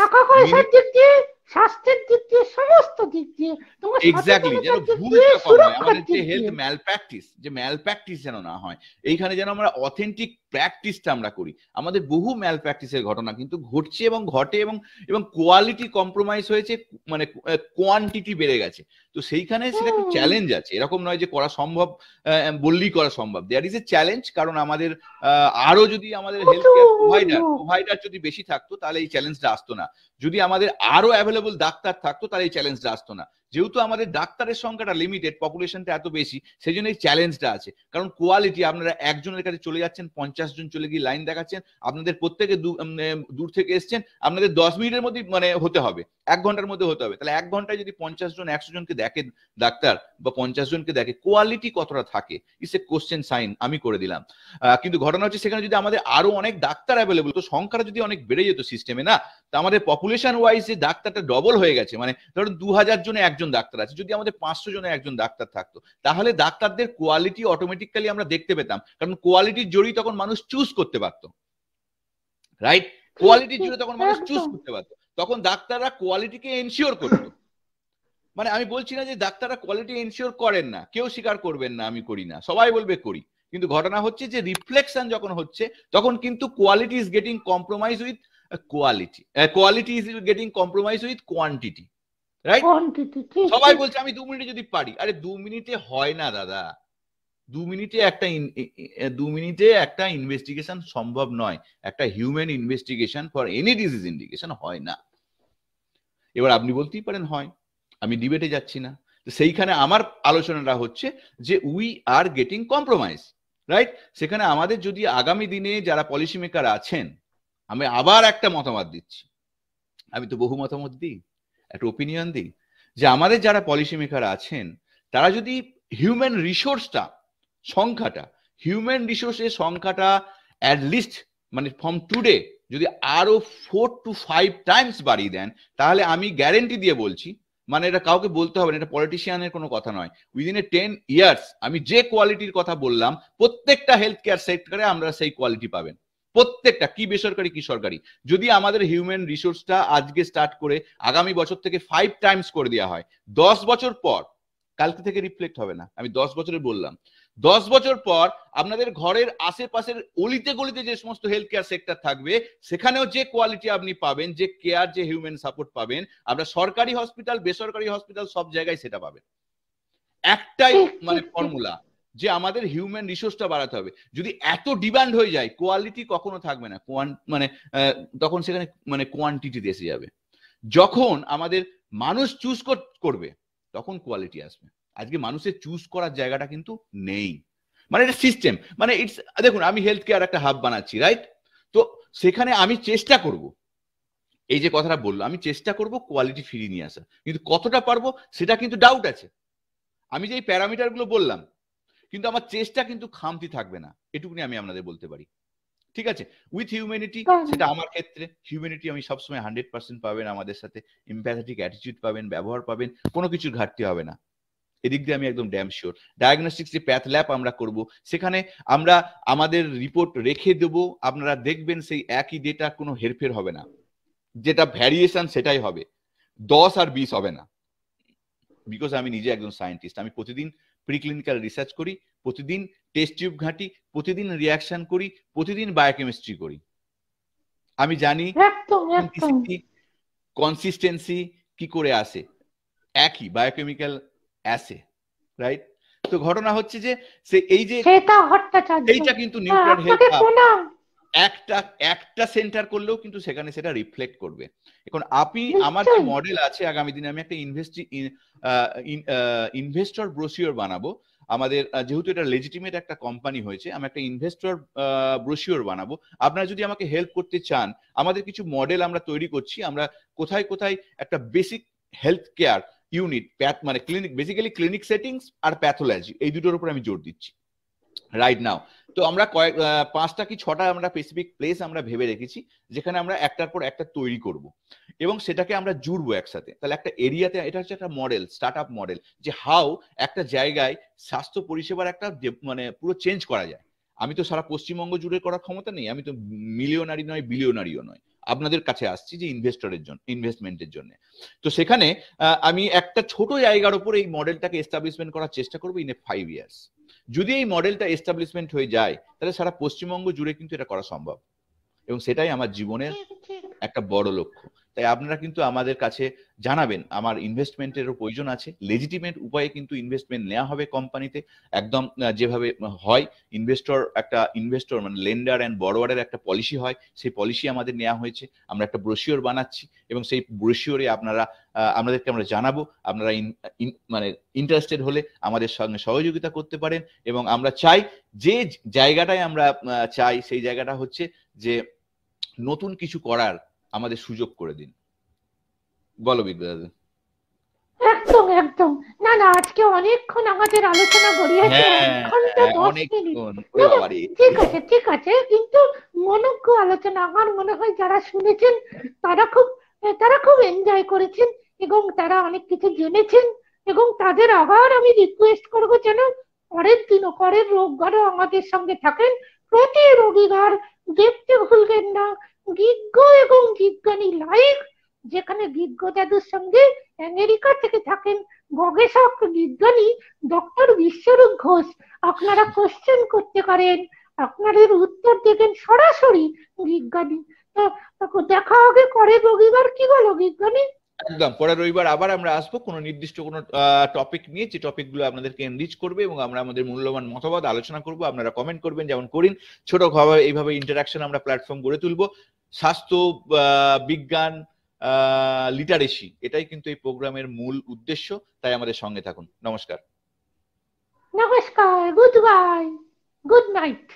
স্বাস্থ্যের দিক দিয়ে সমস্ত দিক দিয়ে এক্স্যাক্টলি যেন ভুলটা কম হয়, আমাদের যে হেলথ ম্যালপ্র্যাকটিস যেন না হয়, এইখানে যেন আমরা অথেন্টিক প্র্যাকটিসটা আমরা করি। আমাদের বহু ম্যালপ্র্যাকটিসের ঘটনা কিন্তু ঘটছে এবং ঘটে এবং কোয়ালিটি কম্প্রোমাইজ হয়েছে, মানে কোয়ান্টিটি বেড়ে গেছে। তো সেইখানে সেটা একটু চ্যালেঞ্জ আছে, এরকম নয় যে করা সম্ভব বললেই করা সম্ভব, দেয়ার ইজ এ চ্যালেঞ্জ। কারণ আমাদের আরো যদি আমাদের হেলথ কেয়ার প্রোভাইডার যদি বেশি থাকতো তাহলে এই চ্যালেঞ্জটা আসতো না, যদি আমাদের আরো অ্যাভেলেবল ডাক্তার থাকতো তাহলে এই চ্যালেঞ্জটা আসতো না। যেহেতু আমাদের ডাক্তারের সংখ্যাটা লিমিটেড, পপুলেশনটা এত বেশি, সেই জন্য এই চ্যালেঞ্জটা আছে। কারণ কোয়ালিটি, আপনারা একজনের কাছে চলে যাচ্ছেন, 50 জন চলে গিয়ে লাইন দেখাচ্ছেন, আপনাদের প্রত্যেকে দূর থেকে এসছেন, আপনাদের 10 মিনিটের মধ্যে মানে হতে হবে, 1 ঘন্টার মধ্যে হতে হবে। তাহলে 1 ঘন্টায় যদি 50 জন 100 জনকে দেখে ডাক্তার বা 50 জনকে দেখে, কোয়ালিটি কতটা থাকে ইটস এ কোশ্চেন সাইন আমি করে দিলাম। কিন্তু ঘটনা হচ্ছে সেখানে যদি আমাদের আরো অনেক ডাক্তার অ্যাভেলেবল, তো সংখ্যাটা যদি অনেক বেড়ে যেত সিস্টেমে, না তো আমাদের পপুলেশন ওয়াইজ যে ডাক্তারটা ডবল হয়ে গেছে, মানে ধরুন 2000 জনে একজন ডাক্তার আছে, যদি আমাদের 500 জনে একজন ডাক্তার থাকতো তাহলে ডাক্তারদের কোয়ালিটি অটোমেটিক্যালি আমরা দেখতে পেতাম, কারণ কোয়ালিটির জোরেই তখন মানুষ চুজ করতে পারতো, রাইট? কোয়ালিটির জোরে তখন মানুষ চুজ করতে পারতো, তখন ডাক্তাররা কোয়ালিটিকে এনশিওর করতো। মানে আমি বলছি না যে ডাক্তাররা কোয়ালিটি এনশিওর করেন না, কেউ স্বীকার করবেন না আমি করি না, সবাই বলবে করি, কিন্তু ঘটনা হচ্ছে যে রিফ্লেকশন যখন হচ্ছে তখন কিন্তু quality is getting compromise with quality is getting compromise with quantity, right? সবাই বলছে আমি 2 মিনিটে যদি পারি, আরে 2 মিনিটে হয় না দাদা, 2 মিনিটে একটা ইনভেস্টিগেশন সম্ভব নয়, একটা human investigation for any disease indication হয় না। এবার আপনি বলতেই পারেন হয়, আমি ডিবেটে যাচ্ছি না, সেইখানে আমার আলোচনাটা হচ্ছে যে we are getting compromise, right? সেখানে আমাদের যদি আগামী দিনে যারা পলিসি মেকার আছেন, আমি আবার একটা মতামত দিচ্ছি, আমি তো বহু মতামত দিই, একটা ওপিনিয়ন দিই, যে আমাদের যারা পলিসি মেকার আছেন তারা যদি হিউম্যান রিসোর্সটা হিউম্যান রিসোর্সের সংখ্যাটা অ্যাটলিস্ট মানে ফ্রম টুডে যদি আরো 4 to 5 টাইমস বাড়িয়ে দেন, তাহলে আমি গ্যারেন্টি দিয়ে বলছি, মানে এটা কাউকে বলতে হবে না, এটা পলিটিশিয়ানের কোনো কথা নয়, উইদিন এ 10 ইয়ার্স আমি যে কোয়ালিটির কথা বললাম প্রত্যেকটা হেলথ কেয়ার সেক্টরে আমরা সেই কোয়ালিটি পাবেন, প্রত্যেকটা, কি বেসরকারি কি সরকারি। যদি আমাদের হিউম্যান রিসোর্সটা আজকে স্টার্ট করে আগামী বছর থেকে 5 টাইমস করে দেওয়া হয়, 10 বছর পর, কালকে থেকে রিফ্লেক্ট হবে না, আমি 10 বছরে বললাম, 10 বছর পর আপনাদের ঘরের আশেপাশের অলিতে গলিতে যে সমস্ত হেলথ কেয়ার সেক্টর থাকবে সেখানেও যে কোয়ালিটি আপনি পাবেন, যে কেয়ার, যে হিউম্যান সাপোর্ট পাবেন, আমরা সরকারি হসপিটাল বেসরকারি হসপিটাল সব জায়গায় সেটা পাবেন। একটাই মানে ফর্মুলা, যে আমাদের হিউম্যান রিসোর্সটা বাড়াতে হবে। যদি এত ডিমান্ড হয়ে যায় কোয়ালিটি কখনো থাকবে না, মানে তখন সেখানে মানে কোয়ান্টিটি এসে যাবে। যখন আমাদের মানুষ চুজ করবে তখন কোয়ালিটি আসবে। আজকে মানুষের চুজ করার জায়গাটা কিন্তু নেই, মানে এটা সিস্টেম, মানে ইটস, দেখুন আমি হেলথ কেয়ার একটা হাব বানাচ্ছি, রাইট? তো সেখানে আমি চেষ্টা করব, এই যে কথাটা বললো, আমি চেষ্টা করব কোয়ালিটি ফিরিয়ে নিয়ে আসা, কিন্তু কতটা পারবো সেটা কিন্তু ডাউট আছে। আমি যে এই প্যারামিটার গুলো বললাম, কিন্তু আমার চেষ্টা কিন্তু খামতি থাকবে না, এটুকুনি আমি আপনাদের বলতে পারি, ঠিক আছে? উইথ হিউম্যানিটি, সেটা আমার ক্ষেত্রে হিউম্যানিটি আমি সবসময় 100% পাবেন, আমাদের সাথে এমপ্যাথেটিক অ্যাটিটিউড পাবেন, ব্যবহার পাবেন, কোনো কিছুর ঘাটতি হবে না, এদিক দিয়ে আমি একদম ড্যাম শিওর। ডায়াগনস্টিক্স যে প্যাথ ল্যাব আমরা করব, সেখানে আমরা আমাদের রিপোর্ট রেখে দেবো, আপনারা দেখবেন সেই একই ডেটা কোনো হেরফের হবে না, যেটা ভ্যারিয়েশন সেটাই হবে, 10 আর 20 হবে না, বিকজ আমি নিজে একজন সায়েন্টিস্ট, আমি প্রতিদিন প্রিক্লিনিক্যাল রিসার্চ করি, প্রতিদিন টেস্ট টিউব ঘাঁটি, প্রতিদিন রিয়াকশন করি, প্রতিদিন বায়োকেমিস্ট্রি করি, আমি জানি কনসিস্টেন্সি কি করে আসে, একই বায়োকেমিক্যাল আসে, রাইট? তো ঘটনা হচ্ছে যে সে এই যে এইটা কিন্তু নিউক্লিয়ার হেলথ একটা সেন্টার করলেও কিন্তু সেখানে সেটা রিফ্লেক্ট করবে। এখন আপনি আমার যে মডেল আছে, আগামী দিনে আমি একটা ইনভেস্টর ব্রোশিওর বানাবো, আমাদের যেহেতু এটা লেজিটিমেট একটা কোম্পানি হয়েছে, আমি একটা ইনভেস্টর ব্রোশিওর বানাবো। আপনারা যদি আমাকে হেল্প করতে চান, আমাদের কিছু মডেল আমরা তৈরি করছি। আমরা কোথায় কোথায় একটা বেসিক হেলথ কেয়ার ইউনিট, মানে ক্লিনিক, বেসিক্যালি ক্লিনিক সেটিংস আর প্যাথোলজি, এই দুটোর উপর আমি জোর দিচ্ছি রাইট নাও। তো আমরা 5টা কি 6টা আমরা স্পেসিফিক প্লেস আমরা ভেবে রেখেছি, যেখানে আমরা একটার পর একটা তৈরি করব এবং সেটাকে আমরা জুড়বো একসাথে। তাহলে একটা এরিয়াতে, এটা হচ্ছে একটা মডেল, স্টার্ট আপ মডেল, যে হাউ একটা জায়গায় স্বাস্থ্য পরিষেবার একটা মানে পুরো চেঞ্জ করা যায়। আমি তো সারা পশ্চিমবঙ্গ জুড়ে করার ক্ষমতা নেই, আমি তো মিলিয়নারি নয়, বিলিয়নারিও নয়। আপনাদের কাছে আসছি যে ইনভেস্টরের জন্য, ইনভেস্টমেন্টের জন্য। তো সেখানে আমি একটা ছোট জায়গার উপর এই মডেলটাকে এস্টাবলিশমেন্ট করার চেষ্টা করবো ইন এ 5 ইয়ার্স। যদি এই মডেলটা এস্টাবলিশমেন্ট হয়ে যায়, তাহলে সারা পশ্চিমবঙ্গ জুড়ে কিন্তু এটা করা সম্ভব, এবং সেটাই আমার জীবনের একটা বড় লক্ষ্য। তাই আপনারা কিন্তু আমাদের কাছে জানাবেন, আমার ইনভেস্টমেন্টেরও প্রয়োজন আছে। লেজিটিমেট উপায়ে কিন্তু ইনভেস্টমেন্ট নেওয়া হবে কোম্পানিতে, একদম যেভাবে হয় ইনভেস্টর মানে লেন্ডার অ্যান্ড বড়োয়ারের একটা পলিসি হয়, সেই পলিসি আমাদের নেওয়া হয়েছে। আমরা একটা ব্রোশিওর বানাচ্ছি এবং সেই ব্রোশিওরে আপনাদেরকে আমরা জানাবো। আপনারা মানে ইন্টারেস্টেড হলে আমাদের সঙ্গে সহযোগিতা করতে পারেন। এবং আমরা চাই, যে জায়গাটায় আমরা চাই, সেই জায়গাটা হচ্ছে যে নতুন কিছু করার আমাদের সুযোগ করে দিন। বলো বিদ্যা। একদম একদম। না না, আজকে অনেকক্ষণ আমাদের আলোচনা গড়িয়েছে, 1 ঘন্টা 10 মিনিট। না না, ঠিক আছে ঠিক আছে, কিন্তু মনোজ্ঞ আলোচনা। আমার মনে হয় যারা শুনেছেন তারা খুব এনজয় করেছেন এবং তারা অনেক কিছু জেনেছেন। এবং তাদের আবার আমি রিকোয়েস্ট করব যেন পরের রোববারও আমাদের সঙ্গে থাকেন। প্রতি রবিবার দেখতে ভুলবেন না গিগ্গ এবং গিগ্গানি লাইভ, যেখানে গিগ্গ দাদুর সঙ্গে আমেরিকা থেকে থাকেন গবেষক বিজ্ঞানী ডক্টর বিশ্বরূপ ঘোষ। আপনারা কোশ্চেন করতে পারেন, আপনাদের উত্তর দেবেন সরাসরি বিজ্ঞানী। তো দেখা হবে পরের রবিবার, কি বলো বিজ্ঞানী? একদম, পরের রবিবার আবার আমরা আসবো কোনো নির্দিষ্ট কোনো টপিক নিয়ে, যে টপিকগুলো আপনাদেরকে এনরিচ করবে, এবং আমরা আমাদের মূল্যবান মতামত আলোচনা করব। আপনারা কমেন্ট করবেন, যেমন করিন। ছোট খবর, এইভাবে ইন্টারাকশন আমরা প্ল্যাটফর্ম গড়ে তুলবো। স্বাস্থ্য, বিজ্ঞান, লিটারেসি, এটাই কিন্তু এই প্রোগ্রামের মূল উদ্দেশ্য। তাই আমাদের সঙ্গে থাকুন। নমস্কার। নমস্কার, গুড বাই, গুড নাইট।